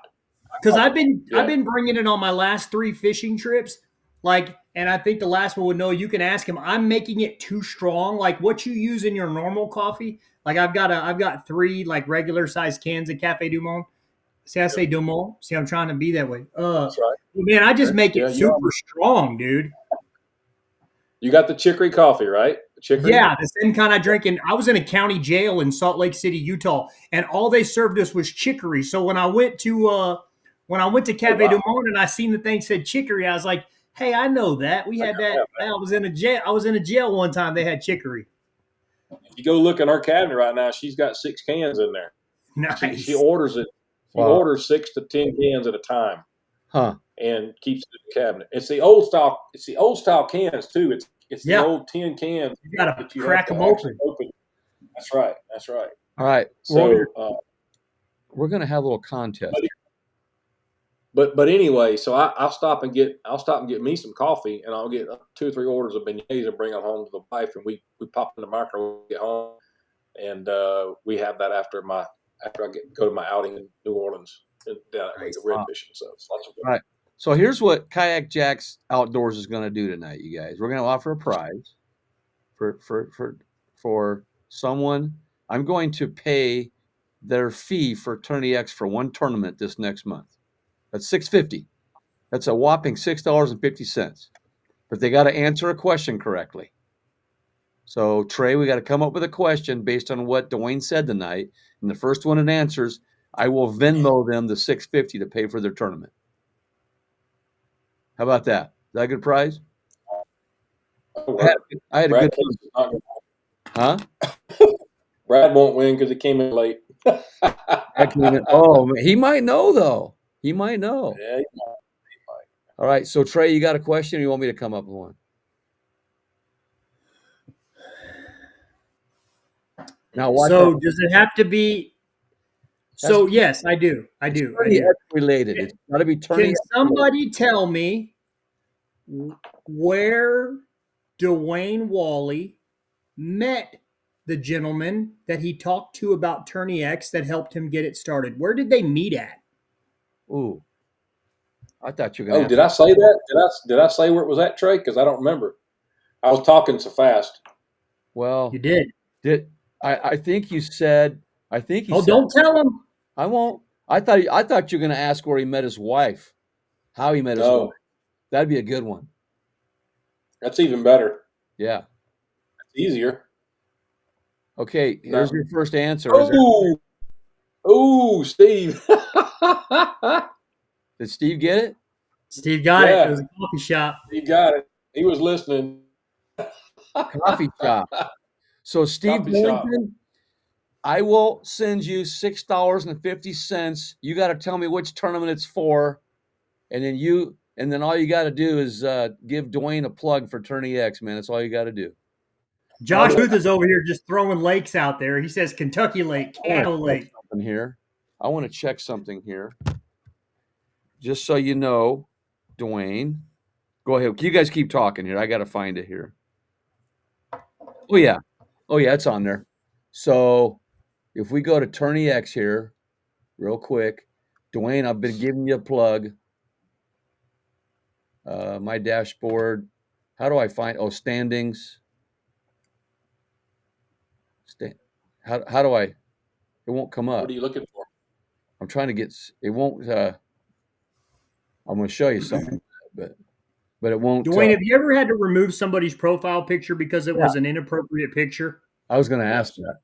Because I've been bringing it on my last 3 fishing trips, and I think the last one would know. You can ask him. I'm making it too strong, like what you use in your normal coffee. Like I've got 3 like regular size cans of Cafe Du Monde. See, I say Du Monde. See, I'm trying to be that way. That's right. Man, I just make it super strong, dude. You got the chicory coffee, right? Chicory? Yeah, the same kind I drink. I was in a county jail in Salt Lake City, Utah, and all they served us was chicory. So when I went to Cafe Du Monde and I seen the thing said chicory, I was like, "Hey, I know that. We had that. I was in a jail one time. They had chicory." If you go look in her cabinet right now, she's got 6 cans in there. Nice. She orders it. She orders 6 to 10 cans at a time. Huh. And keeps it in the cabinet. It's the old style. It's the old style cans too. It's the old tin cans. You gotta crack them open. That's right. That's right. All right. So we're gonna have a little contest. But anyway, so I'll stop and get me some coffee, and I'll get 2 or 3 orders of beignets and bring them home to the wife, and we pop in the microwave, get home, and we have that after I go to my outing in New Orleans and down at the red fishing. So it's lots of fun. All right. So here's what Kayak Jacks Outdoors is going to do tonight, you guys. We're going to offer a prize for someone. I'm going to pay their fee for Tourney X for one tournament this next month. That's $6.50. That's a whopping $6.50. But they got to answer a question correctly. So Trey, we got to come up with a question based on what Dwayne said tonight. And the first one that answers, I will Venmo them the $6.50 to pay for their tournament. How about that? Is that a good prize? I had a good time. Huh? Brad won't win because he came in late. Oh, he might know, though. He might know. Yeah, he might. All right. So, Trey, you got a question or you want me to come up with one? Now, so does it have to be? So yes, I do. Related. It's got to be Tourney. Can somebody tell me where Dwayne Wally met the gentleman that he talked to about Tourney X that helped him get it started? Where did they meet at? Ooh, I thought you were going to. Oh, did I say that? Did I say where it was at, Trey? Because I don't remember. I was talking so fast. Well, you did. I think you said. I think you. Oh, don't tell him. I won't. I thought you were going to ask where he met his wife, how he met his wife. That'd be a good one. That's even better. Yeah. That's easier. Okay, here's your first answer. Oh, Steve. Did Steve get it? Steve got it. It was a coffee shop. He got it. He was listening. Coffee shop. So, Steve Billington, I will send you $6.50. You got to tell me which tournament it's for, and then all you got to do is give Dwayne a plug for Tourney X, man. That's all you got to do. Josh Booth is over here just throwing lakes out there. He says Kentucky Lake, Caddo Lake. I want to check something here. Just so you know, Dwayne, go ahead. You guys keep talking here. I got to find it here. Oh yeah, it's on there. So if we go to Tourney X here, real quick, Dwayne, I've been giving you a plug. My dashboard. How do I find? Oh, standings. How do I? It won't come up. What are you looking for? I'm trying to get. It won't. I'm going to show you something, but it won't. Dwayne, have you ever had to remove somebody's profile picture because it was an inappropriate picture? I was going to ask that.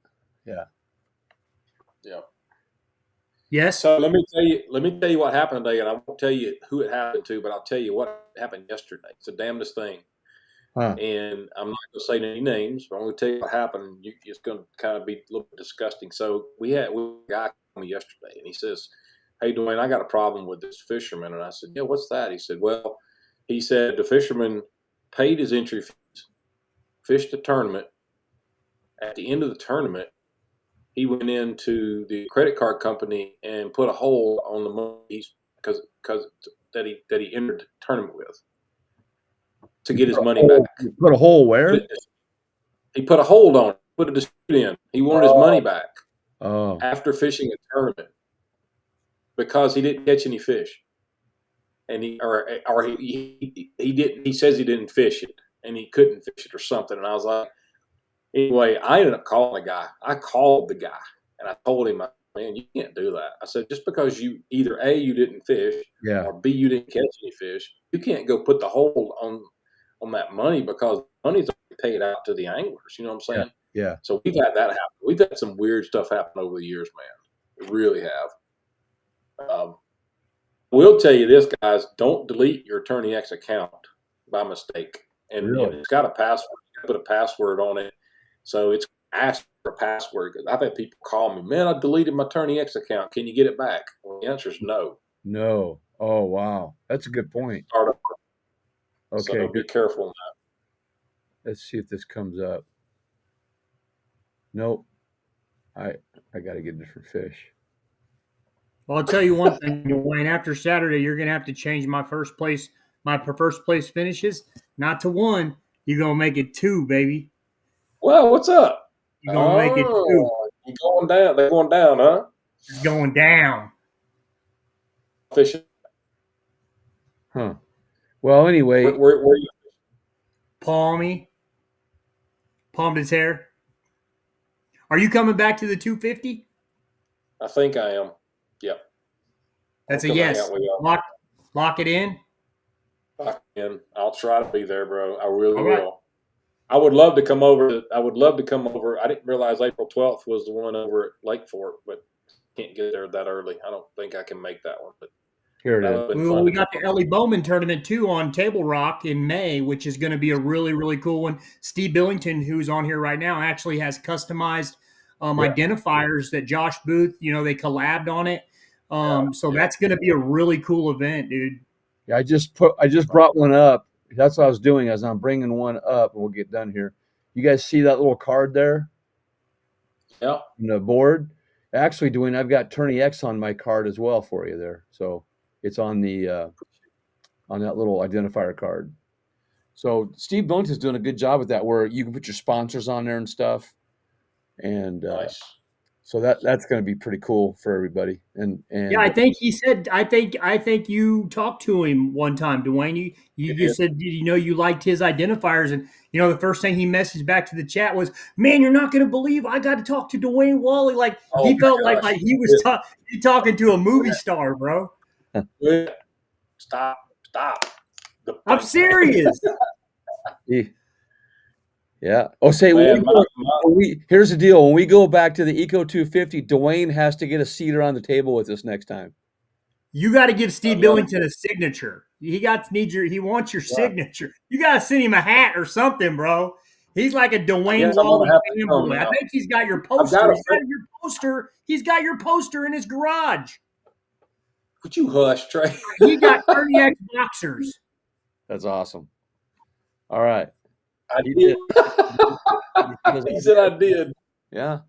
Yeah. Yeah. Yes. So let me tell you what happened today, and I won't tell you who it happened to, but I'll tell you what happened yesterday. It's the damnedest thing. Huh. And I'm not going to say any names, but I'm going to tell you what happened. It's going to kind of be a little bit disgusting. So we had a guy call me yesterday, and he says, "Hey, Dwayne, I got a problem with this fisherman." And I said, "Yeah, what's that?" He said, "Well," he said, "the fisherman paid his entry fees, fished the tournament. At the end of the tournament, he went into the credit card company and put a hold on the money because that he entered the tournament with to get his money back." Put a hole where? He put a hold on it, put a dispute in. He wanted his money back after fishing a tournament because he didn't catch any fish, and he didn't. He says he didn't fish it, and he couldn't fish it or something. And I was like, anyway, I ended up calling the guy. I called the guy and I told him, "Man, you can't do that." I said, "Just because you either A, you didn't fish, or B, you didn't catch any fish, you can't go put the hold on that money because money's paid out to the anglers." You know what I'm saying? Yeah. So we've had that happen. We've had some weird stuff happen over the years, man. We really have. We'll tell you this, guys: don't delete your Attorney X account by mistake, and it's got a password. You put a password on it, so it's asked for a password. Because I've had people call me, "Man, I deleted my Attorney X account. Can you get it back?" Well, the answer is no. No. Oh, wow, that's a good point. Okay, so be careful now. Let's see if this comes up. Nope. I got to get a different fish. Well, I'll tell you one thing, Dwayne. After Saturday, you're going to have to change my first place finishes, not to 1. You're going to make it 2, baby. Well, what's up? You're going to make it 2. You're going down. They're going down, huh? It's going down. Fishing. Huh. Well, anyway. Where you? Palm de Terre. Are you coming back to the 250? I think I am. Yep. That's a yes. Lock it in. Lock it in. I'll try to be there, bro. I really will. I would love to come over. I didn't realize April 12th was the one over at Lake Fork, but can't get there that early. I don't think I can make that one. But here it is. We got the Ellie Bowman tournament too on Table Rock in May, which is going to be a really, really cool one. Steve Billington, who's on here right now, actually has customized identifiers that Josh Booth, they collabed on it. So that's going to be a really cool event, dude. Yeah, I just brought one up. That's what I was doing as I'm bringing one up, and we'll get done here. You guys see that little card there? Yeah. On the board. Actually, Dwayne, I've got Attorney X on my card as well for you there. So it's on the on that little identifier card. So Steve Billington's doing a good job with that, where you can put your sponsors on there and stuff. And nice. So that's going to be pretty cool for everybody. And yeah, I think he said. I think you talked to him one time, Dwayne. You said you liked his identifiers, and the first thing he messaged back to the chat was, "Man, you're not going to believe I got to talk to Dwayne Wally." Like he felt like he was talking to a movie star, bro. Stop. I'm serious. Yeah. Oh, say here's the deal. When we go back to the Eco 250, Dwayne has to get a seat around the table with us next time. You got to give Steve Billington a signature. He wants your signature. You got to send him a hat or something, bro. He's like a Dwayne Wally fanboy. I think he's got your poster. He's got your poster in his garage. Would you hush, Trey? He got 30X boxers. That's awesome. All right. I did. He said I did. Yeah.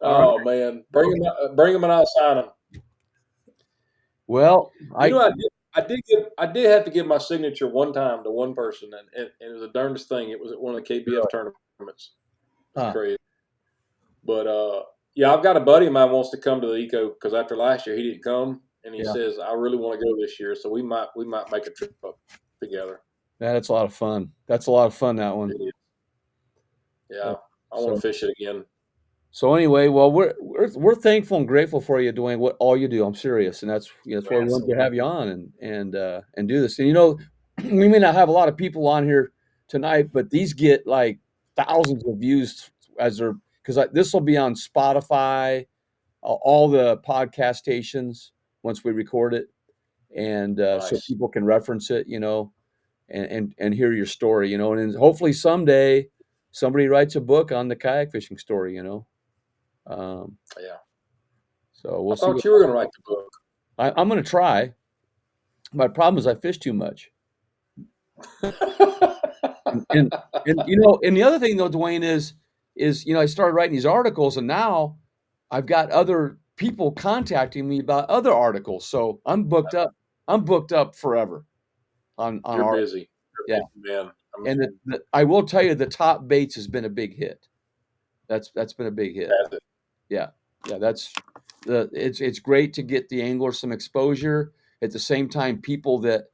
Oh man, bring him and I'll sign him. Well, I did have to give my signature one time to one person, and it was the darndest thing. It was at one of the KBF tournaments. It's crazy. But I've got a buddy of mine wants to come to the Eco because after last year he didn't come, and he says I really want to go this year, so we might make a trip up together. Yeah, that's a lot of fun. That one. Yeah, I want to fish it again. So anyway, well, we're thankful and grateful for you, Dwayne. What all you do, I'm serious, and that's that's why we wanted to have you on and do this. And we may not have a lot of people on here tonight, but these get like thousands of views as they're because this will be on Spotify, all the podcast stations once we record it, and so Nice. people can reference it, and hear your story, and then hopefully someday somebody writes a book on the kayak fishing story, Yeah. So we'll I see. thought you were going to write the book. I'm going to try. My problem is I fish too much. and the other thing though, Dwayne, is I started writing these articles, and now I've got other people contacting me about other articles. So I'm booked up. I'm booked up forever. On You're busy. Yeah, man. And I will tell you, the top baits has been a big hit. That's been a big hit. Yeah. It's great to get the angler some exposure. At the same time, people that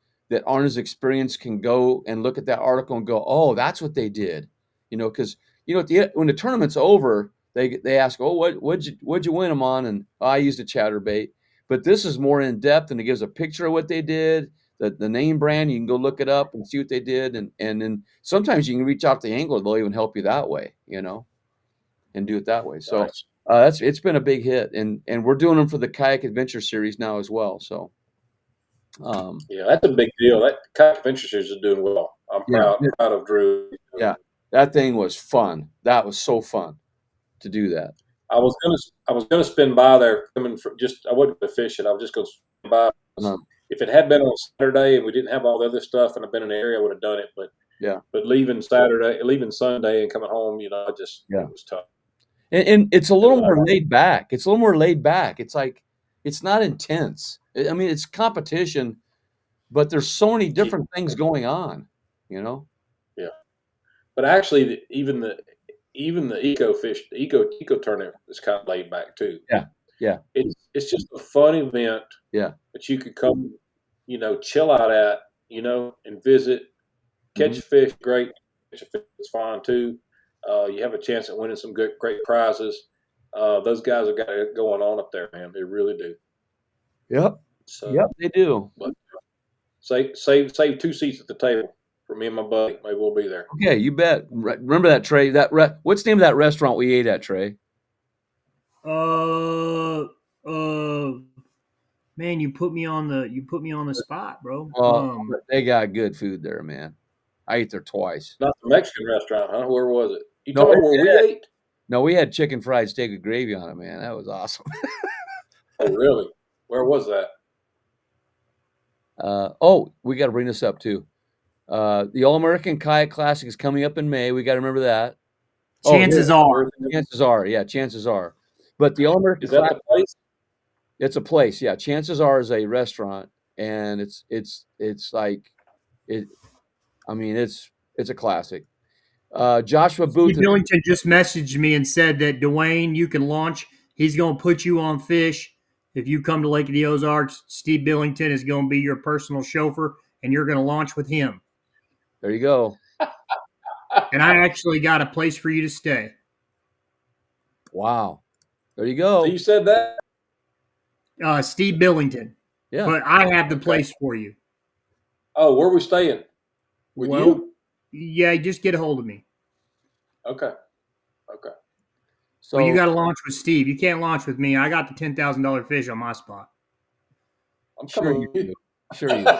aren't as experienced can go and look at that article and go, "Oh, that's what they did," because when the tournament's over, they ask, "Oh, what'd you win them on?" And I used a chatterbait. But this is more in depth, and it gives a picture of what they did, the name brand. You can go look it up and see what they did, and then sometimes you can reach out to the angler; they'll even help you that way, and do it that way. So. Nice. It's been a big hit, and we're doing them for the Kayak Adventure Series now as well. So, yeah, that's a big deal. That Kayak Adventure Series is doing well. I'm proud of Drew. Yeah, that thing was fun. That was so fun to do that. I was gonna spin by there coming from I wasn't gonna fish it. I was just gonna spin by. If it had been on Saturday and we didn't have all the other stuff and I'd been in the area, I would have done it. But leaving Sunday and coming home, it was tough. And it's a little more laid back. It's a little more laid back. It's like it's not intense. I mean, it's competition, but there's so many different things going on. Yeah, but actually, even the eco tournament is kind of laid back too. Yeah. It's just a fun event. Yeah, that you could come, chill out at, and visit, catch fish. Great, catch a fish is fine too. You have a chance at winning some great prizes. Those guys have got it going on up there, man. They really do. Yep. So, yep, they do. But save 2 seats at the table for me and my buddy. Maybe we'll be there. Okay, you bet. Remember that, Trey? What's the name of that restaurant we ate at, Trey? Man, you put me on the spot, bro. They got good food there, man. I ate there twice. Not the Mexican restaurant, huh? Where was it? You told me where we ate? No, we had chicken fried steak with gravy on it, man. That was awesome. Oh, really? Where was that? We got to bring this up too. The All-American Kayak Classic is coming up in May. We got to remember that. Chances are. Yeah, chances are. But the All-American Classic, that the place? It's a place, yeah. Chances are is a restaurant, and it's like it. I mean, it's a classic. Joshua Booth. Steve Billington just messaged me and said that Dwayne, you can launch. He's going to put you on fish. If you come to Lake of the Ozarks, Steve Billington is going to be your personal chauffeur, and you're going to launch with him. There you go. And I actually got a place for you to stay. Wow. There you go. So you said that? Steve Billington. Yeah. But I have the place for you. Oh, where are we staying? With you? Yeah, just get a hold of me. Okay. So you got to launch with Steve. You can't launch with me. I got the $10,000 fish on my spot. I'm sure you do. Sure you do.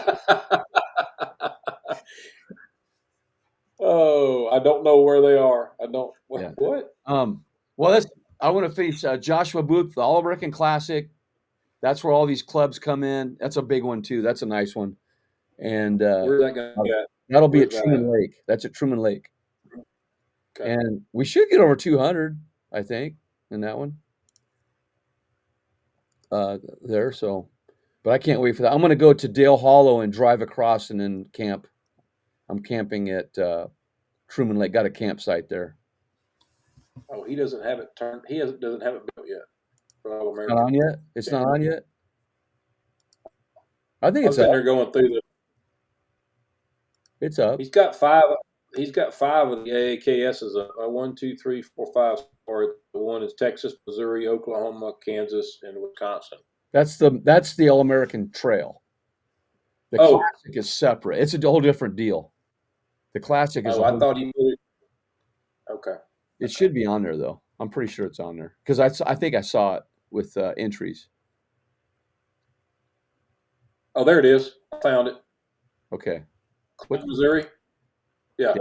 Oh, I don't know where they are. I don't. What? Well, I want to fish Joshua Booth, the All-American Classic. That's where all these clubs come in. That's a big one too. That's a nice one. And where's that going to get? That'll be at Truman Lake. That's at Truman Lake. Okay. And we should get over 200, I think, in that one. There. So, but I can't wait for that. I'm going to go to Dale Hollow and drive across and then camp. I'm camping at Truman Lake. Got a campsite there. Oh, he doesn't have it turned. Doesn't have it built yet. It's not on yet. It's not on yet. I think it's up. They're going through It's up. He's got 5 he's got 5 of the AAKSs. 1, 2, 3, 4, 5. Or the one is Texas, Missouri, Oklahoma, Kansas, and Wisconsin. That's the All American Trail. The Classic is separate. It's a whole different deal. The Classic is. I thought he put it. Okay. It should be on there though. I'm pretty sure it's on there because I think I saw it with entries. Oh, there it is. I found it. Okay. Missouri. Yeah.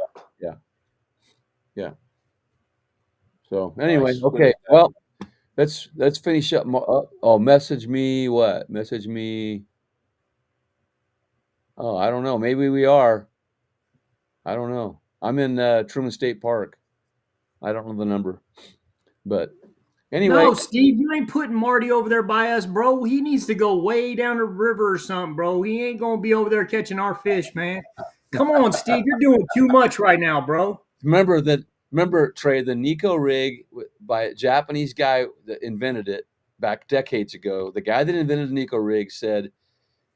So anyway, okay. Well, let's finish up. Message me what? Message me. Oh, I don't know. Maybe we are. I don't know. I'm in Truman State Park. I don't know the number, but anyway. No, Steve, you ain't putting Marty over there by us, bro. He needs to go way down the river or something, bro. He ain't gonna be over there catching our fish, man. Come on, Steve, you're doing too much right now, bro. Remember, Trey, the Nico rig by a Japanese guy that invented it back decades ago. The guy that invented the Nico rig said,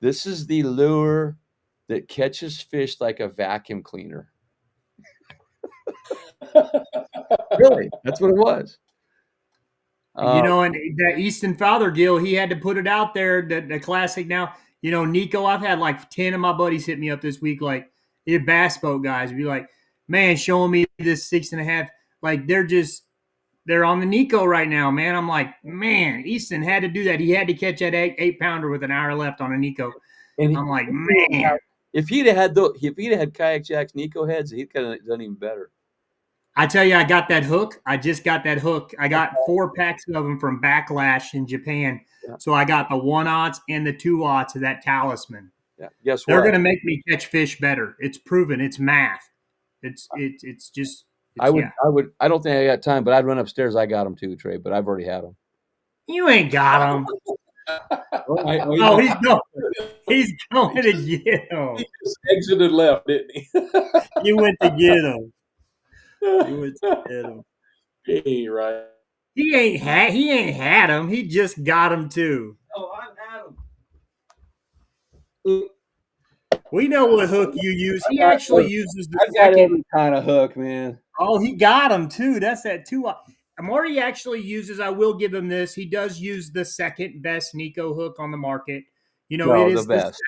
"This is the lure that catches fish like a vacuum cleaner." Really, that's what it was. And that Easton Fothergill, he had to put it out there. The Classic now. Nico, I've had like 10 of my buddies hit me up this week, like the bass boat guys, be like, man, showing me this 6.5. Like they're on the Nico right now, man. I'm like, man, Easton had to do that. He had to catch that 8-pounder with an hour left on a Nico. And I'm like, man. If he'd have had Kayak Jack's Nico heads, he could have done even better. I tell you, I got that hook. I just got that hook. I got 4 packs of them from Backlash in Japan. Yeah. So I got the 1/0 and the 2/0 of that Talisman. Yeah. Guess what? They're going to make me catch fish better. It's proven. It's math. It's just. I don't think I got time, but I'd run upstairs. I got them too, Trey, but I've already had them. You ain't got them. He's going to get them. He just exited left, didn't he? You went to get them. You went to get them. He ain't right. He ain't had them. He just got them too. Oh, I've had them. We know what hook you use. He actually uses the second every kind of hook, man. Oh, he got them too. That's that 2. Marty actually uses. I will give him this. He does use the second best Nico hook on the market. It is the best.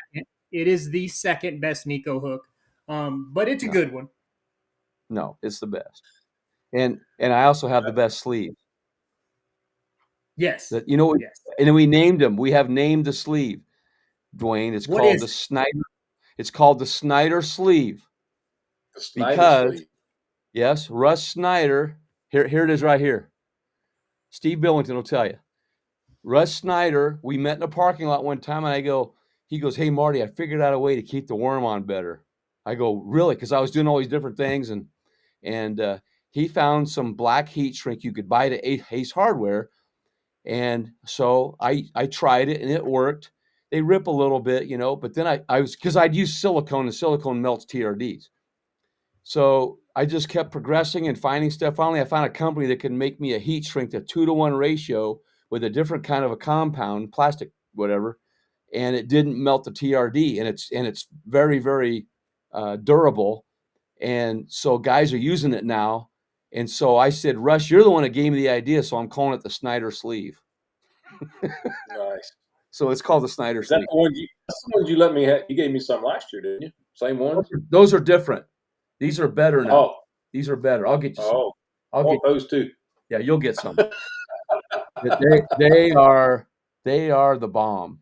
It is the second best Nico hook, but it's a good one. No, it's the best, and I also have the best sleeve. Yes, yes. And then we named them. We have named the sleeve, Dwayne. It's called the Snyder. It's called the Snyder sleeve. The Snyder sleeve. Yes, Russ Snyder. Here it is right here. Steve Billington will tell you. Russ Snyder. We met in a parking lot one time, and he goes, "Hey Marty, I figured out a way to keep the worm on better." I go, "Really?" Because I was doing all these different things, and he found some black heat shrink you could buy at Ace Hardware, and so I tried it and it worked. They rip a little bit, but then I'd use silicone, and silicone melts TRDs. So I just kept progressing and finding stuff. Finally, I found a company that could make me a heat shrink to 2-to-1 ratio with a different kind of a compound, plastic, whatever, and it didn't melt the TRD, and it's very, very durable. And so guys are using it now. And so I said, Russ, you're the one that gave me the idea, so I'm calling it the Snyder sleeve. Nice. So it's called the Snyder sleeve. That's the one you let me have. You gave me some last year, didn't you? Same one? Those are different. These are better now. Oh. These are better. I'll get you some. Oh. I'll get those too. Yeah, you'll get some. they are the bomb.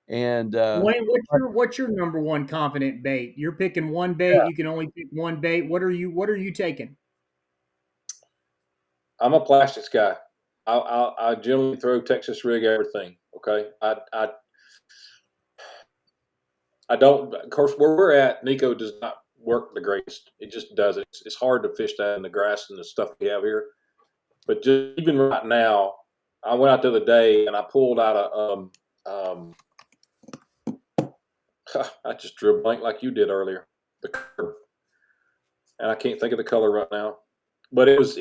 And Wayne, what's your number one confident bait? You're picking one bait. Yeah. You can only pick one bait. What are you taking? I'm a plastics guy. I generally throw Texas rig everything. Okay. I don't. Of course, where we're at, Nico does not work the greatest. It just doesn't. It's hard to fish that in the grass and the stuff we have here. But just even right now, I went out the other day and I pulled out a I just drew a blank like you did earlier. The curve. And I can't think of the color right now. But it was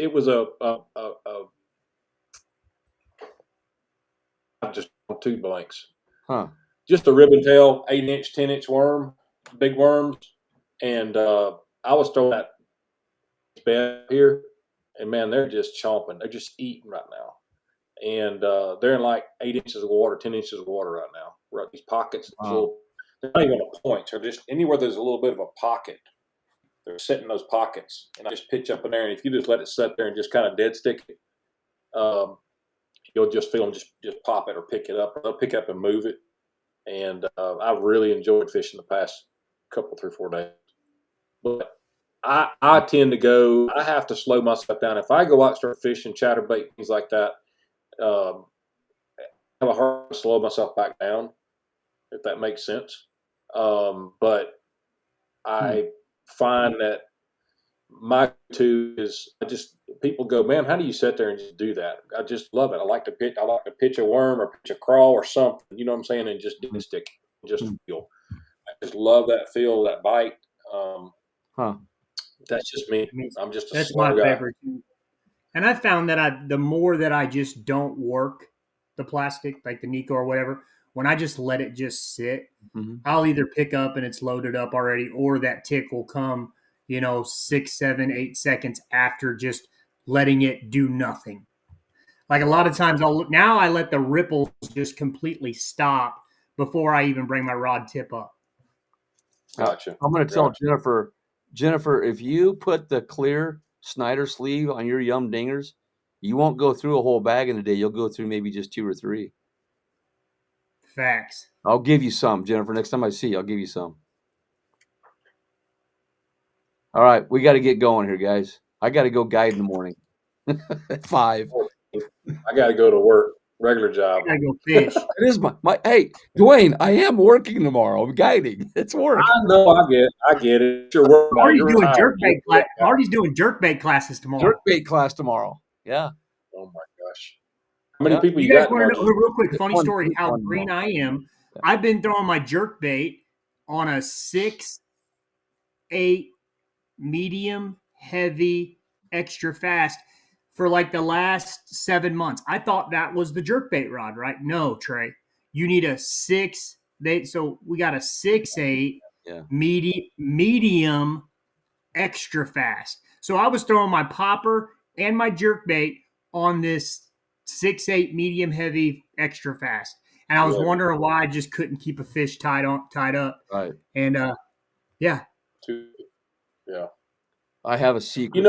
just 2 blanks. Just a ribbon tail, 8-inch, 10-inch worm, big worms. And I was throwing that bed here, and man, they're just chomping. They're just eating right now. And they're in like 8 inches of water, 10 inches of water right now. Right, these pockets, they're not even a point. They're just anywhere there's a little bit of a pocket. They're sitting in those pockets, and I just pitch up in there. And if you just let it sit there and just kind of dead stick it, you'll just feel them just pop it or pick it up. Or they'll pick up and move it. And I've really enjoyed fishing the past couple, 3 or 4 days. But I tend to go. I have to slow myself down. If I go out and start fishing chatterbait, things like that, I have a hard time to slow myself back down, if that makes sense. But I find that my go-to is people go, man, how do you sit there and just do that? I just love it. I like to pitch a worm or pitch a crawl or something, you know what I'm saying? And just stick, just feel. I just love that feel, that bite. That's just me. I'm just that's my favorite too. And I found that the more that I just don't work the plastic, like the Nico or whatever, when I just let it just sit, I'll either pick up and it's loaded up already, or that tick will come, 6, 7, 8 seconds after just letting it do nothing. Like a lot of times I let the ripples just completely stop before I even bring my rod tip up. Gotcha. I'm going to tell Jennifer, if you put the clear Snyder sleeve on your Yum Dingers, you won't go through a whole bag in a day. You'll go through maybe just 2 or 3. Facts. I'll give you some, Jennifer. Next time I see you, I'll give you some. All right, we got to get going here, guys. I got to go guide in the morning at 5. I got to go to work. Regular job. I gotta go fish. It is my hey, Dwayne, I am working tomorrow. I'm guiding. It's work. I know. I get it. You're working. Marty's doing jerkbait class. Marty's doing jerkbait classes tomorrow. Jerkbait class tomorrow. Yeah. Oh my gosh. How many people you guys want to know? Real quick, funny story. How green I am. Yeah. I've been throwing my jerkbait on a 6-8 medium heavy extra fast for like the last 7 months. I thought that was the jerkbait rod, right? No, Trey. You need a 6. So we got a 6-8 medium extra fast. So I was throwing my popper and my jerkbait on this 6-8 medium heavy extra fast. And I was wondering why I just couldn't keep a fish tied up. Right. And yeah. I have a secret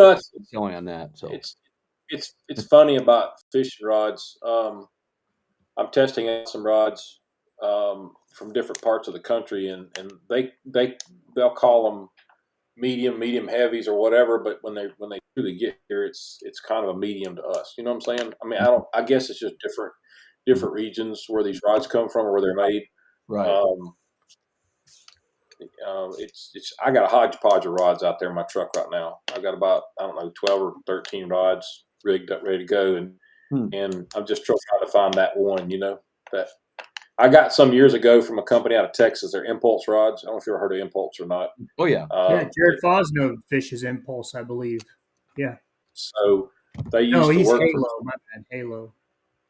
going on that. So it's funny about fishing rods. I'm testing out some rods from different parts of the country, and they'll call them medium heavies or whatever. But when they really get here, it's kind of a medium to us. You know what I'm saying? I mean, I guess it's just different regions where these rods come from or where they're made. Right. I got a hodgepodge of rods out there in my truck right now. I've got about 12 or 13 rods rigged up, ready to go, and I'm just trying to find that one. That I got some years ago from a company out of Texas. They're Impulse rods. I don't know if you ever heard of Impulse or not. Oh yeah, Jared Fosno fishes Impulse, I believe. Yeah. So they used to work Halo. My bad, Halo.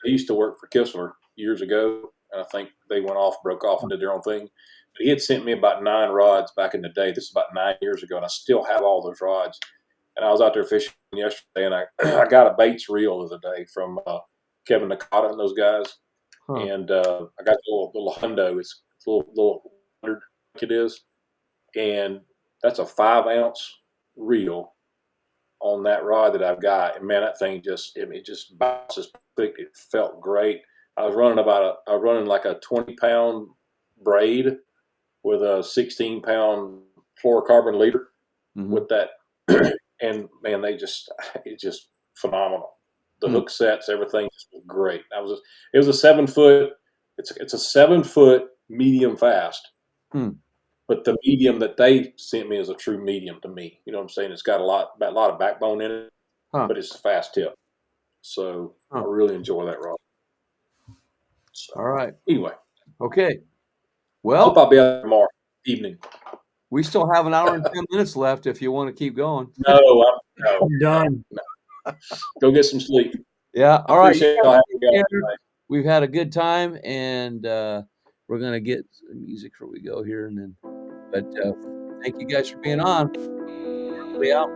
They used to work for Kistler years ago, and I think they broke off and did their own thing. But he had sent me about 9 rods back in the day. This is about 9 years ago, and I still have all those rods. And I was out there fishing yesterday, and I got a Baits reel the other day from Kevin Nakata and those guys. And I got a little hundo. It's a little 100 it is, and that's a 5-ounce reel on that rod that I've got. And man, that thing just bounces quick. It felt great. I was running like a 20-pound braid with a 16-pound fluorocarbon leader with that. And man, it's just phenomenal. The hook sets, everything was great. It was a 7-foot. It's a 7-foot medium fast. But the medium that they sent me is a true medium to me. You know what I'm saying? It's got a lot of backbone in it, but it's a fast tip. So I really enjoy that rod. So, all right. Anyway. Okay. Well, I hope I'll be out tomorrow evening. We still have an hour and 10 minutes left if you want to keep going. No, I'm done. No. Go get some sleep. Yeah. All right. Right. We've had a good time, and we're going to get some music before we go here. But thank you guys for being on. Be out.